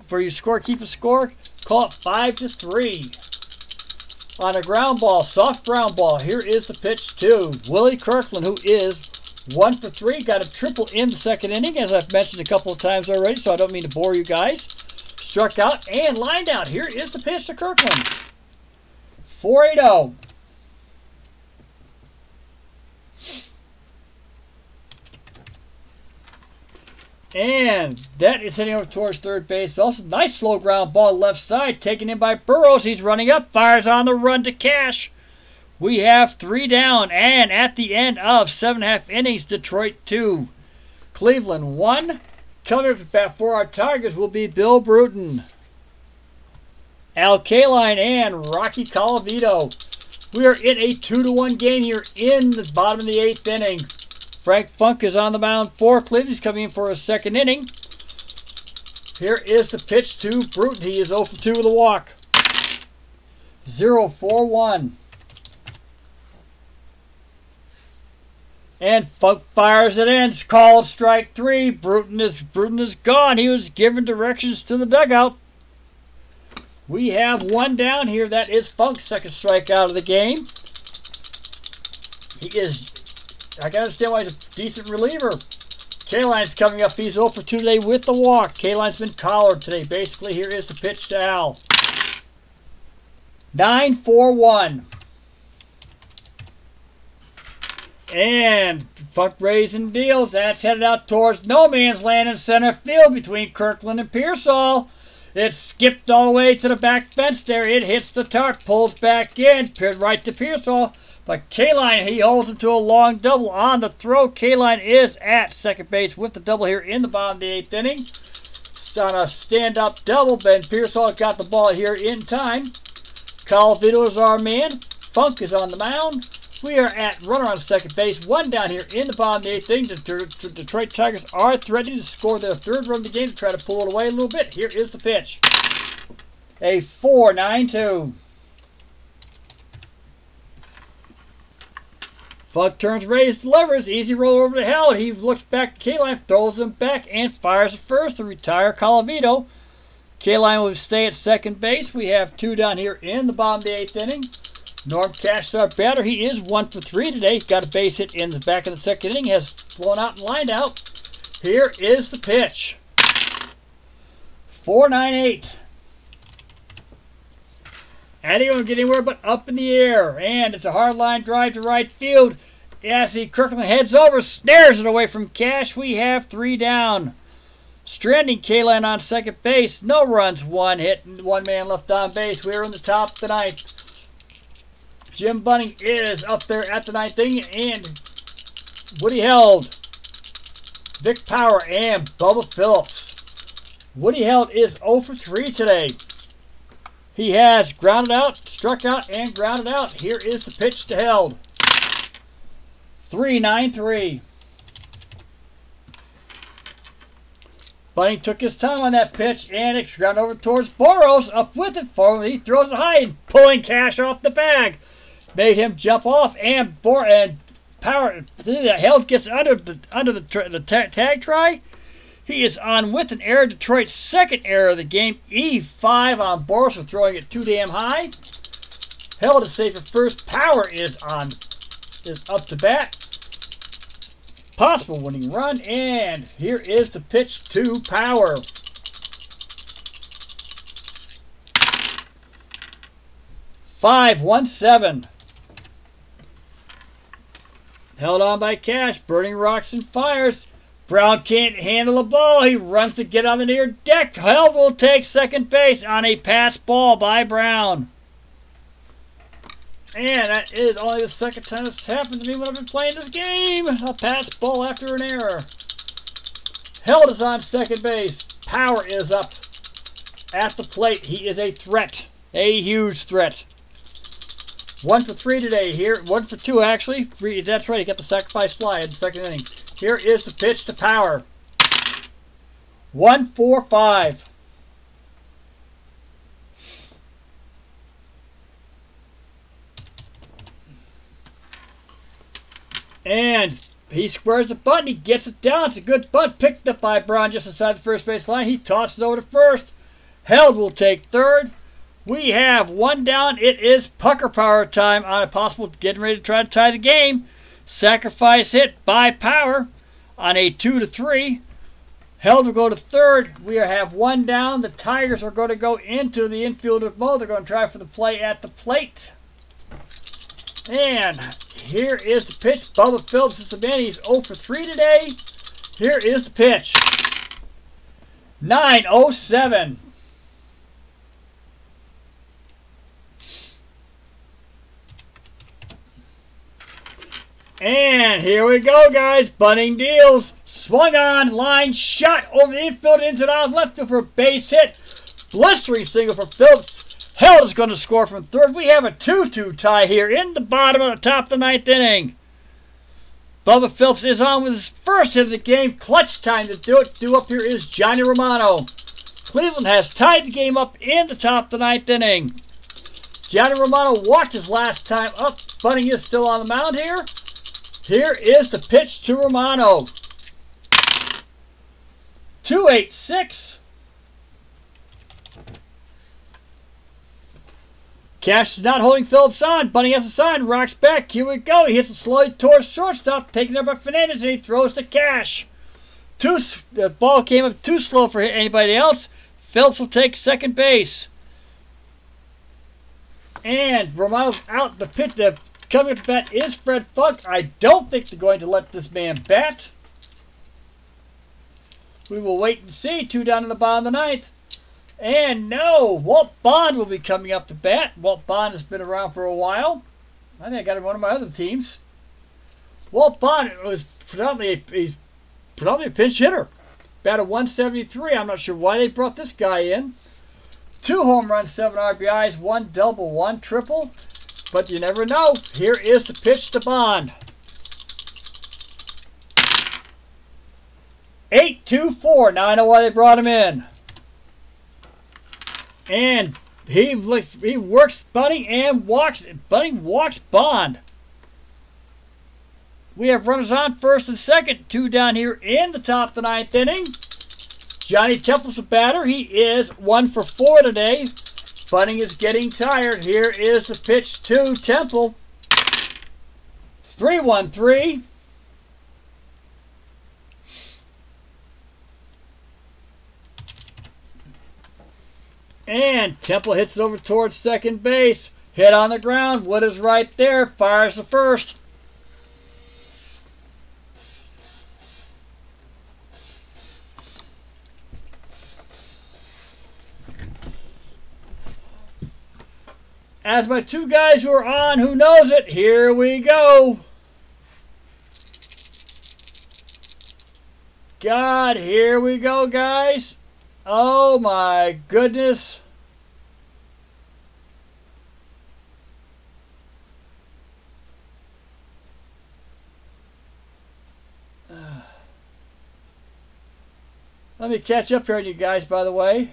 for you keep a score. Call it 5-3. On a ground ball, soft ground ball. Here is the pitch to Willie Kirkland, who is 1 for 3. Got a triple in the 2nd inning, as I've mentioned a couple of times already, so I don't mean to bore you guys. Struck out and lined out. Here is the pitch to Kirkland. 4-8-0. And that is hitting over towards third base. Also, nice slow ground ball left side. Taken in by Burrows. He's running up. Fires on the run to cash. We have 3 down. And at the end of 7.5 innings, Detroit 2, Cleveland 1. Coming up to bat for our Tigers will be Bill Bruton, Al Kaline, and Rocky Colavito. We are in a 2-1 game here in the bottom of the 8th inning. Frank Funk is on the mound for Cleveland. He's coming in for a 2nd inning. Here is the pitch to Bruton. He is 0 for 2 with a walk. 0-4-1. And Funk fires it in. It's called strike 3. Bruton is gone. He was giving directions to the dugout. We have one down here. That is Funk's 2nd strikeout of the game. He is, I can understand why he's a decent reliever. Kaline's coming up. He's 0 for 2 today with the walk. Kaline's been collared today. Basically, here is the pitch to Al. 9-4-1. And Funk raising and deals. That's headed out towards no man's land in center field between Kirkland and Pearsall. It skipped all the way to the back fence there. It hits the tarp, pulls back in, right to Pearsall. But Kaline, he holds him to a long double on the throw. Kaline is at 2nd base with the double here in the bottom of the 8th inning. It's on a stand-up double. Ben Pearsall got the ball here in time. Colavito is our man. Funk is on the mound. We are at runner on 2nd base. One down here in the bottom of the 8th inning. The Detroit Tigers are threatening to score their 3rd run of the game to try to pull it away a little bit. Here is the pitch. A 4-9-2. Funk turns, raises, delivers. Easy roll over to Held. He looks back at Kaline, throws him back, and fires at first to retire Colavito. Kaline will stay at 2nd base. We have 2 down here in the bottom of the 8th inning. Norm Cash, our batter. He is 1 for 3 today. Got a base hit in the back of the 2nd inning. Has flown out and lined out. Here is the pitch. 4-9-8. And he won't get anywhere but up in the air. And it's a hard line drive to right field. As the Kirkland heads over, snares it away from Cash. We have 3 down. Stranding Kaline on 2nd base. No runs, 1 hit, and 1 man left on base. We're in the top of the 9th. Jim Bunning is up there at the 9th inning, and Woody Held Vic Power and Bubba Phillips. Woody Held is 0 for 3 today. He has grounded out, struck out, and grounded out. Here is the pitch to Held. 3-9-3. Bunning took his time on that pitch, and it's grounded over towards Boros. Up with it for him. He throws it high and pulling Cash off the bag. Made him jump off, and Power Held gets under the tag try. He is on with an error. Detroit's second error of the game. E5 on Boros for throwing it too damn high. Held is safe at first. Power is up to bat. Possible winning run, and here is the pitch to Power. Five, 1-7. Held on by Cash, burning rocks and fires. Brown can't handle the ball. He runs to get on the near deck. Held will take second base on a pass ball by Brown. And that is only the second time it's happened to me when I've been playing this game. A pass ball after an error. Held is on second base. Power is up at the plate. He is a threat. A huge threat. 1 for 3 today here. 1 for 2 actually. That's right, he got the sacrifice fly in the second inning. Here is the pitch to Power. 1-4-5. And he squares the bunt. He gets it down. It's a good bunt. Picked up by Brown just inside the first base line. He tosses it over to first. Held will take third. We have one down. It is pucker power time on a possible getting ready to try to tie the game. Sacrifice hit by Power on a 2-3. Held will go to third. We have one down. The Tigers are going to go into the infielder mode. They're going to try for the play at the plate. And here is the pitch. Bubba Phillips is the man. He's 0 for 3 today. Here is the pitch. 9-0-7. And here we go, guys. Bunning deals. Swung on, line, shot over the infield into the left field for a base hit. Blistering single for Phillips. Held is going to score from third. We have a 2-2 tie here in the bottom of the top of the ninth inning. Bubba Phillips is on with his first hit of the game. Clutch time to do it. Due up here is Johnny Romano. Cleveland has tied the game up in the top of the ninth inning. Johnny Romano walked his last time up. Bunning is still on the mound here. Here is the pitch to Romano. 2-8-6. Cash is not holding Phillips on. Bunning has a sign. Rocks back. Here we go. He hits it slowly towards shortstop. Taken up by Fernandez, and he throws to Cash. The ball came up too slow for anybody else. Phillips will take second base. And Romano's out. The pitch coming up to bat is Fred Funk. I don't think they're going to let this man bat. We will wait and see. 2 down in the bottom of the ninth. And no, Walt Bond will be coming up to bat. Walt Bond has been around for a while. I think I got him on one of my other teams. Walt Bond was predominantly a pinch hitter. Batted 173. I'm not sure why they brought this guy in. 2 home runs, 7 RBIs, 1 double, 1 triple. But you never know. Here is the pitch to Bond. 8-2-4. Now I know why they brought him in. And he works Bunning and walks. Bunning walks Bond. We have runners on first and second. 2 down here in the top of the ninth inning. Johnny Temple's a batter. He is 1 for 4 today. Bunning is getting tired. Here is the pitch to Temple. 3-1-3. And Temple hits it over towards second base. Hit on the ground. Wood is right there. Fires the first. As my 2 guys who are on, who knows it, here we go. God, here we go, guys. Oh my goodness. Let me catch up here on you guys, by the way.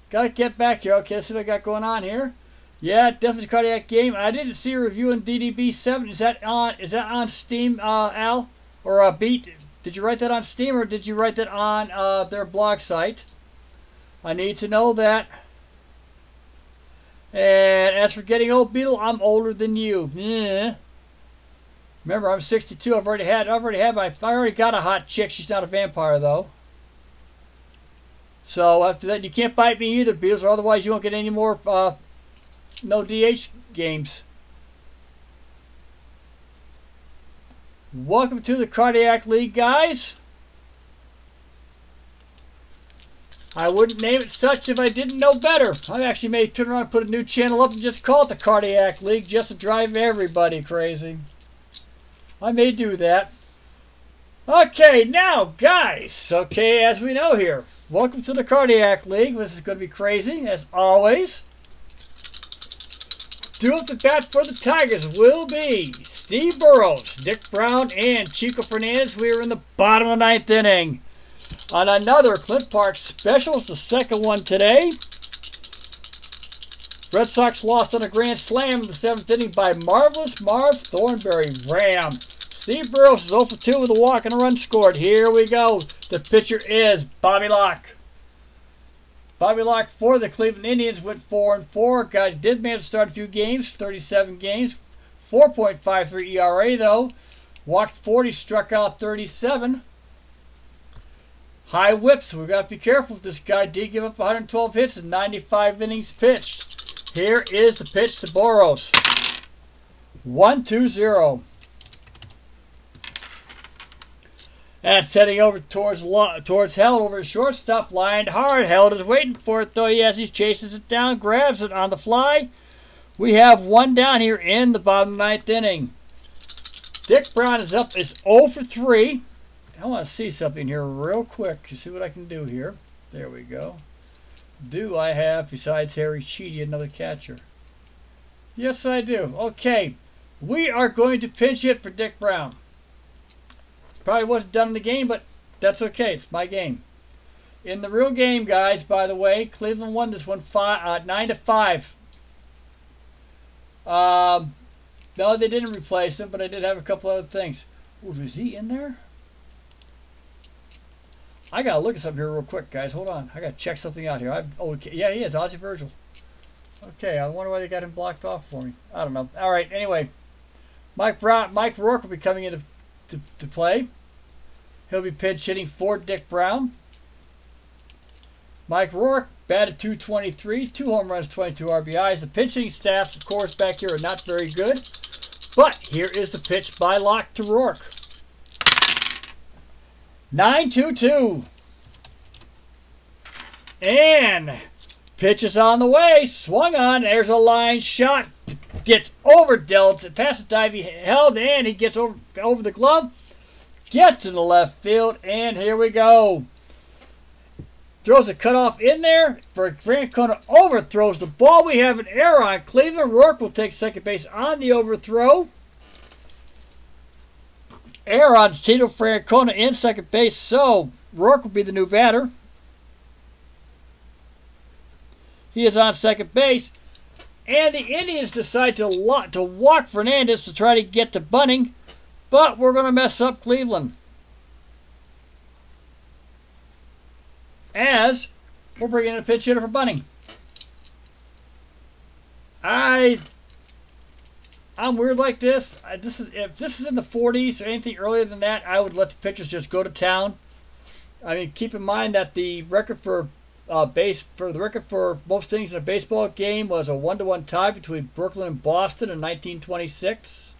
Gotta get back here. Okay, let's see what I got going on here. Yeah, definitely a cardiac game. I didn't see a review on DDB7. Is that on Steam, Al? Or Beat? Did you write that on Steam or did you write that on their blog site? I need to know that. And as for getting old, Beetle, I'm older than you. Yeah. Remember, I'm 62. I already got a hot chick. She's not a vampire though. So after that, you can't bite me either, Beetles, or otherwise you won't get any more no DH games. Welcome to the Cardiac League, guys. I wouldn't name it such if I didn't know better. I actually may turn around and put a new channel up and just call it the Cardiac League just to drive everybody crazy. I may do that. Okay, now, guys. Okay, as we know here, welcome to the Cardiac League. This is going to be crazy, as always. Due up the bat for the Tigers will be Steve Burrows, Dick Brown, and Chico Fernandez. We are in the bottom of the 9th inning. On another Clint Park special, it's the second one today. Red Sox lost on a grand slam in the 7th inning by Marvelous Marv Thornberry. Ram. Steve Burrows is 0 for 2 with a walk and a run scored. Here we go. The pitcher is Bobby Locke. Bobby Locke for the Cleveland Indians went 4-4. Guy did manage to start a few games, 37 games. 4.53 ERA though. Walked 40, struck out 37. High whips. We've got to be careful with this guy. Did give up 112 hits and 95 innings pitched. Here is the pitch to Burrows. 1-2-0. That's heading over towards Held over his shortstop. Lined hard. Held is waiting for it, though. Yes, he chases it down, grabs it on the fly. We have one down here in the bottom of the 9th inning. Dick Brown is 0 for 3. I want to see something here real quick. You see what I can do here. There we go. Do I have, besides Harry Cheedy, another catcher? Yes, I do. Okay. We are going to pinch hit for Dick Brown. Probably wasn't done in the game, but that's okay. It's my game. In the real game, guys, by the way, Cleveland won this one 9-5. No, they didn't replace him, but I did have a couple other things. Ooh, is he in there? I gotta look at something here real quick, guys. Hold on. I gotta check something out here. Okay, yeah, he is. Ozzie Virgil. Okay, I wonder why they got him blocked off for me. I don't know. All right. Anyway, Mike Rourke will be coming into to play. He'll be pinch hitting for Dick Brown. Mike Rourke batted .223, 2 home runs, 22 RBIs. The pinch hitting staffs, of course, back here are not very good. But here is the pitch by Locke to Rourke. 9-2-2. And pitch is on the way. Swung on. There's a line shot. Gets overdealt. It passes dive. He held and he gets over the glove. Gets in the left field. And here we go. Throws a cutoff in there. Francona overthrows the ball. We have an error on Cleveland. Rourke will take second base on the overthrow. Error on Tito Francona in second base, so Rourke will be the new batter. He is on second base, and the Indians decide to walk Fernandez to try to get to Bunning, but we're going to mess up Cleveland. As we're bringing in a pinch hitter for Bunning. I'm weird like this. If this is in the 40s or anything earlier than that, I would let the pitchers just go to town. I mean, keep in mind that the record for most innings in a baseball game was a 1-1 tie between Brooklyn and Boston in 1926,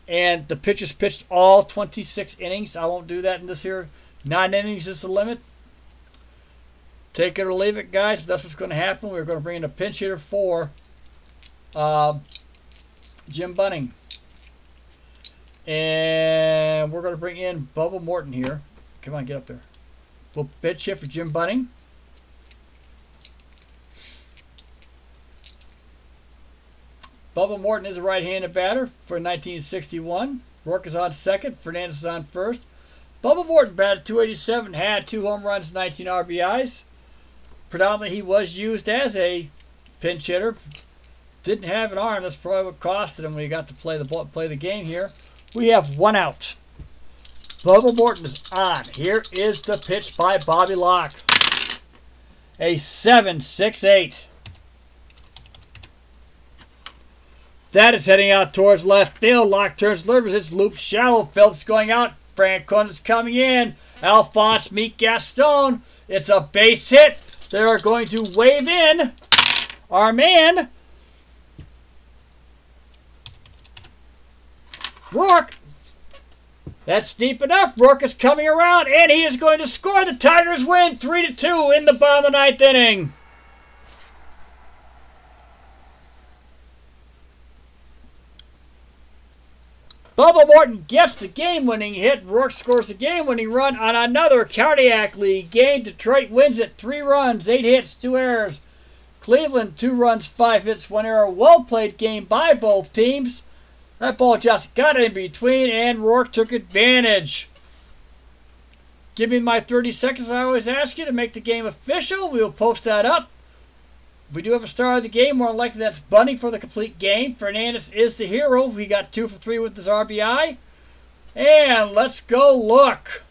and the pitchers pitched all 26 innings. I won't do that in this here. 9 innings is the limit. Take it or leave it, guys. But that's what's going to happen. We're going to bring in a pinch hitter for Jim Bunning. And we're going to bring in Bubba Morton here. Come on, get up there. We'll pitch hit for Jim Bunning. Bubba Morton is a right-handed batter for 1961. Rourke is on second. Fernandez is on first. Bubba Morton batted .287, had 2 home runs, 19 RBIs. Predominantly, he was used as a pinch hitter. Didn't have an arm. That's probably what costed him when he got to play the game here. We have 1 out. Bubba Morton is on. Here is the pitch by Bobby Locke. A 7.68. That is heading out towards left field. Locke turns nervous. It's looped shallow. Phelps going out. Francona is coming in. Alphonse meet Gaston. It's a base hit. They're going to wave in our man, Rourke. That's deep enough. Rourke is coming around, and he is going to score. The Tigers win 3-2 in the bottom of the 9th inning. Bubba Morton gets the game-winning hit. Rourke scores the game-winning run on another Cardiac League game. Detroit wins it 3 runs, 8 hits, 2 errors. Cleveland 2 runs, 5 hits, 1 error. Well-played game by both teams. That ball just got in between, and Rourke took advantage. Give me my 30 seconds I always ask you to make the game official. We will post that up. We do have a star of the game. More likely that's Bunning for the complete game. Fernandez is the hero. He got 2 for 3 with his RBI. And let's go look.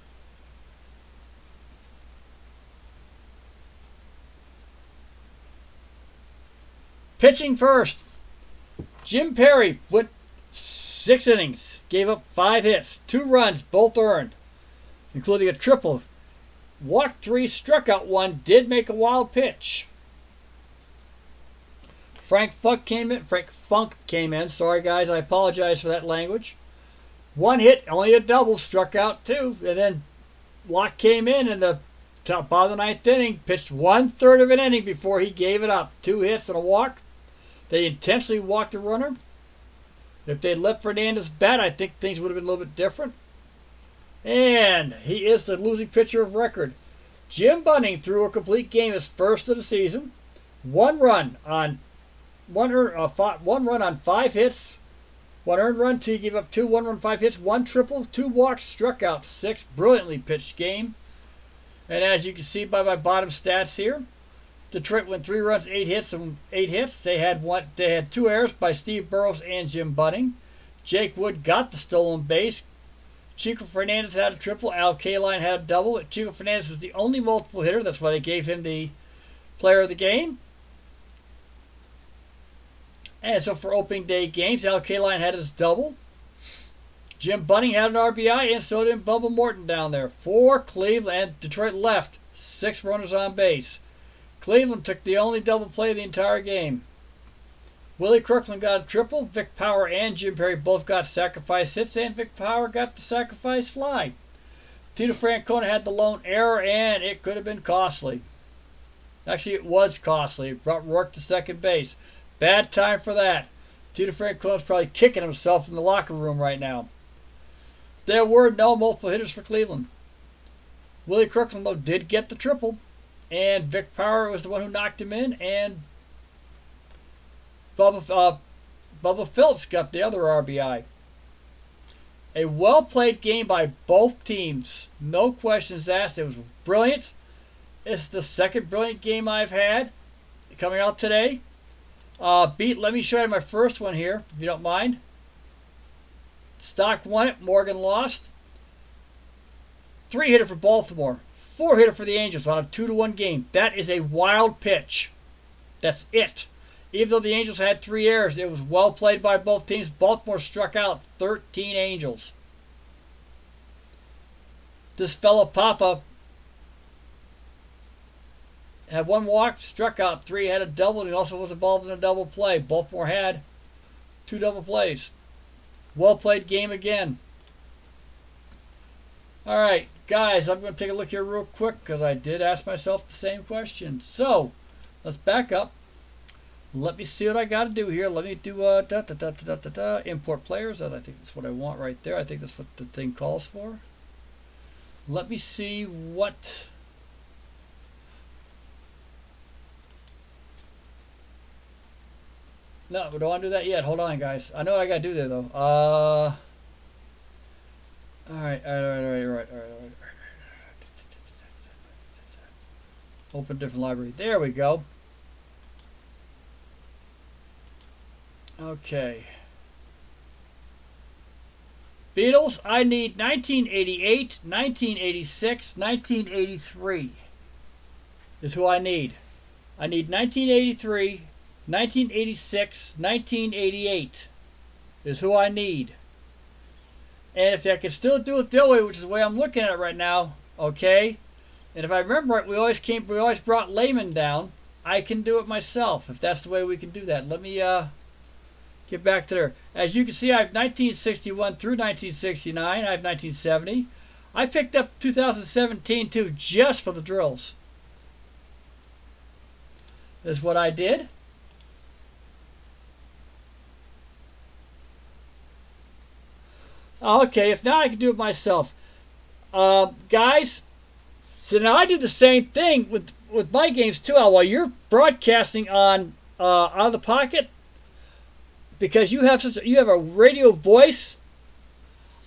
Pitching first. Jim Perry went 6 innings. Gave up 5 hits. 2 runs, both earned, including a triple. Walked 3, struck out 1. Did make a wild pitch. Frank Funk came in. Sorry, guys. I apologize for that language. 1 hit, only a double, struck out 2. And then Locke came in the top of the 9th inning, pitched 1/3 of an inning before he gave it up. 2 hits and a walk. They intentionally walked the runner. If they'd let Fernandez bat, I think things would have been a little bit different. And he is the losing pitcher of record. Jim Bunning threw a complete game, his first of the season. 1 run on 1 run on 5 hits, 1 earned run, 2 gave up 2, 1 run, 5 hits, 1 triple, 2 walks, struck out 6. Brilliantly pitched game. And as you can see by my bottom stats here, Detroit went 3 runs, 8 hits, and 8 hits. They had 2 errors by Steve Burrows and Jim Bunning. Jake Wood got the stolen base. Chico Fernandez had a triple. Al Kaline had a double. Chico Fernandez was the only multiple hitter. That's why they gave him the player of the game. And so for opening day games, Al Kaline had his double. Jim Bunning had an RBI, and so did Bubba Morton down there. For Cleveland, and Detroit left 6 runners on base. Cleveland took the only double play of the entire game. Willie Kirkland got a triple. Vic Power and Jim Perry both got sacrifice hits, and Vic Power got the sacrifice fly. Tito Francona had the lone error, and it could have been costly. Actually, it was costly. It brought Rourke to second base. Bad time for that. Tito Francona's probably kicking himself in the locker room right now. There were no multiple hitters for Cleveland. Willie Kirkland, though, did get the triple. And Vic Power was the one who knocked him in. And Bubba Phillips got the other RBI. A well-played game by both teams. No questions asked. It was brilliant. It's the second brilliant game I've had coming out today. Let me show you my first one here, if you don't mind. Stock won it. Morgan lost. 3-hitter for Baltimore. 4-hitter for the Angels on a 2-1 game. That is a wild pitch. That's it. Even though the Angels had 3 errors, it was well played by both teams. Baltimore struck out 13 Angels. This fella, Papa, had 1 walk, struck out 3, had a double, and he also was involved in a double play. Baltimore had 2 double plays. Well played game again. All right, guys, I'm going to take a look here real quick because I did ask myself the same question. So, let's back up. Let me see what I got to do here. Let me do import players. I think that's what I want right there. I think that's what the thing calls for. Let me see what. No, we don't want to do that yet. Hold on, guys. I know what I got to do there, though. All right. Open different library. There we go. Okay. Beatles, I need 1988, 1986, 1983 is who I need. I need 1983, 1986, 1988 is who I need. And if I can still do it that way, which is the way I'm looking at it right now, okay? And if I remember right, we always brought Lehman down. I can do it myself if that's the way we can do that. Let me get back to there. As you can see, I have 1961 through 1969. I have 1970. I picked up 2017 too, just for the drills. That's what I did. Okay, if not, I can do it myself. Guys, so now I do the same thing with my games too. While you're broadcasting on out of the pocket, because you have a radio voice.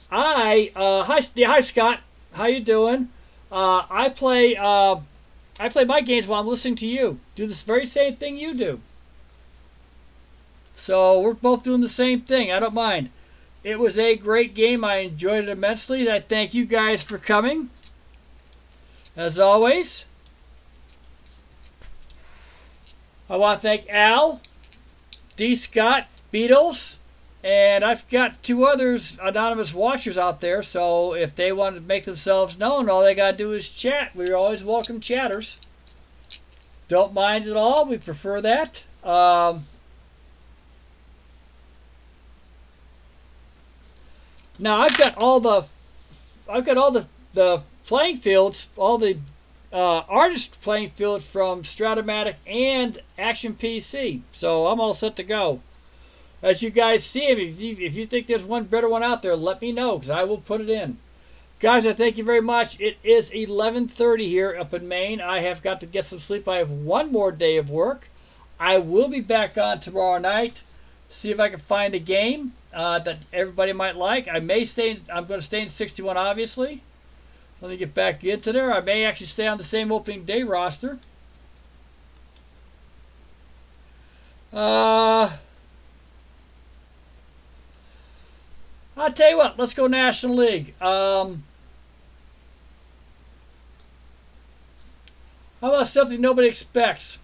Hi Scott, how you doing? I play my games while I'm listening to you. Do this very same thing you do. So we're both doing the same thing. I don't mind. It was a great game. I enjoyed it immensely. I thank you guys for coming. As always, I want to thank Al, D. Scott, Beatles, and I've got two others anonymous watchers out there. So if they want to make themselves known, all they got to do is chat. We always welcome chatters. Don't mind at all. We prefer that. Now I've got all the playing fields, all the artist playing fields from Stratomatic and Action PC. So I'm all set to go. As you guys see, if you think there's one better one out there, let me know because I will put it in. Guys, I thank you very much. It is 11:30 here up in Maine. I have got to get some sleep. I have one more day of work. I will be back on tomorrow night. See if I can find a game that everybody might like. I'm going to stay in 61, obviously. Let me get back into there. I may actually stay on the same opening day roster. I'll tell you what. Let's go National League. How about something nobody expects?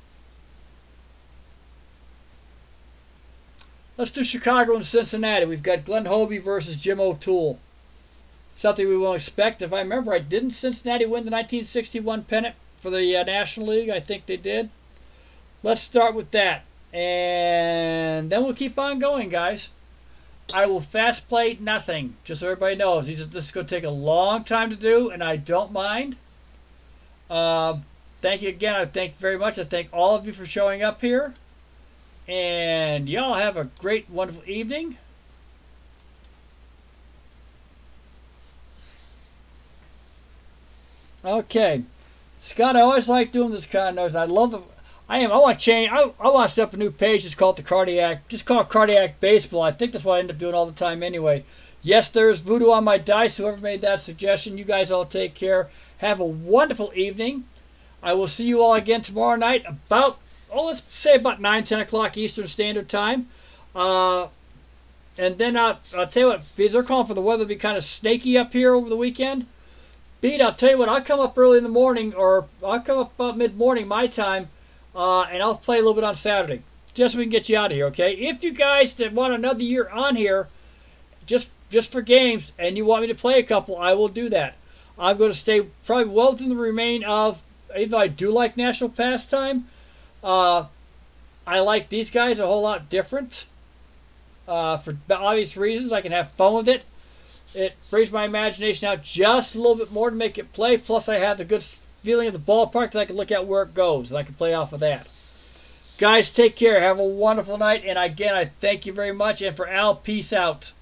Let's do Chicago and Cincinnati. We've got Glenn Hobie versus Jim O'Toole. Something we won't expect. If I remember right, didn't Cincinnati win the 1961 pennant for the National League? I think they did. Let's start with that. And then we'll keep on going, guys. I will fast play nothing, just so everybody knows. This is going to take a long time to do, and I don't mind. Thank you again. I thank you very much. I thank all of you for showing up here. And y'all have a great, wonderful evening. Okay. Scott, I always like doing this kind of noise, and I love the... I want to change. I want to set up a new page. It's called the Cardiac. Just call it Cardiac Baseball. I think that's what I end up doing all the time anyway. Yes, there's voodoo on my dice. Whoever made that suggestion, you guys all take care. Have a wonderful evening. I will see you all again tomorrow night about, let's say about 9, 10 o'clock Eastern Standard Time. And then I'll tell you what, because they're calling for the weather to be kind of snaky up here over the weekend. Pete, I'll tell you what, I'll come up early in the morning, or I'll come up about mid-morning my time, and I'll play a little bit on Saturday, just so we can get you out of here, okay? If you guys that want another year on here, just for games, and you want me to play a couple, I will do that. I'm going to stay probably well within the remain of, even though I do like National Pastime, I like these guys a whole lot different. For obvious reasons, I can have fun with it. It brings my imagination out just a little bit more to make it play. Plus, I have the good feeling of the ballpark that I can look at where it goes, and I can play off of that. Guys, take care. Have a wonderful night. And again, I thank you very much. And for Al, peace out.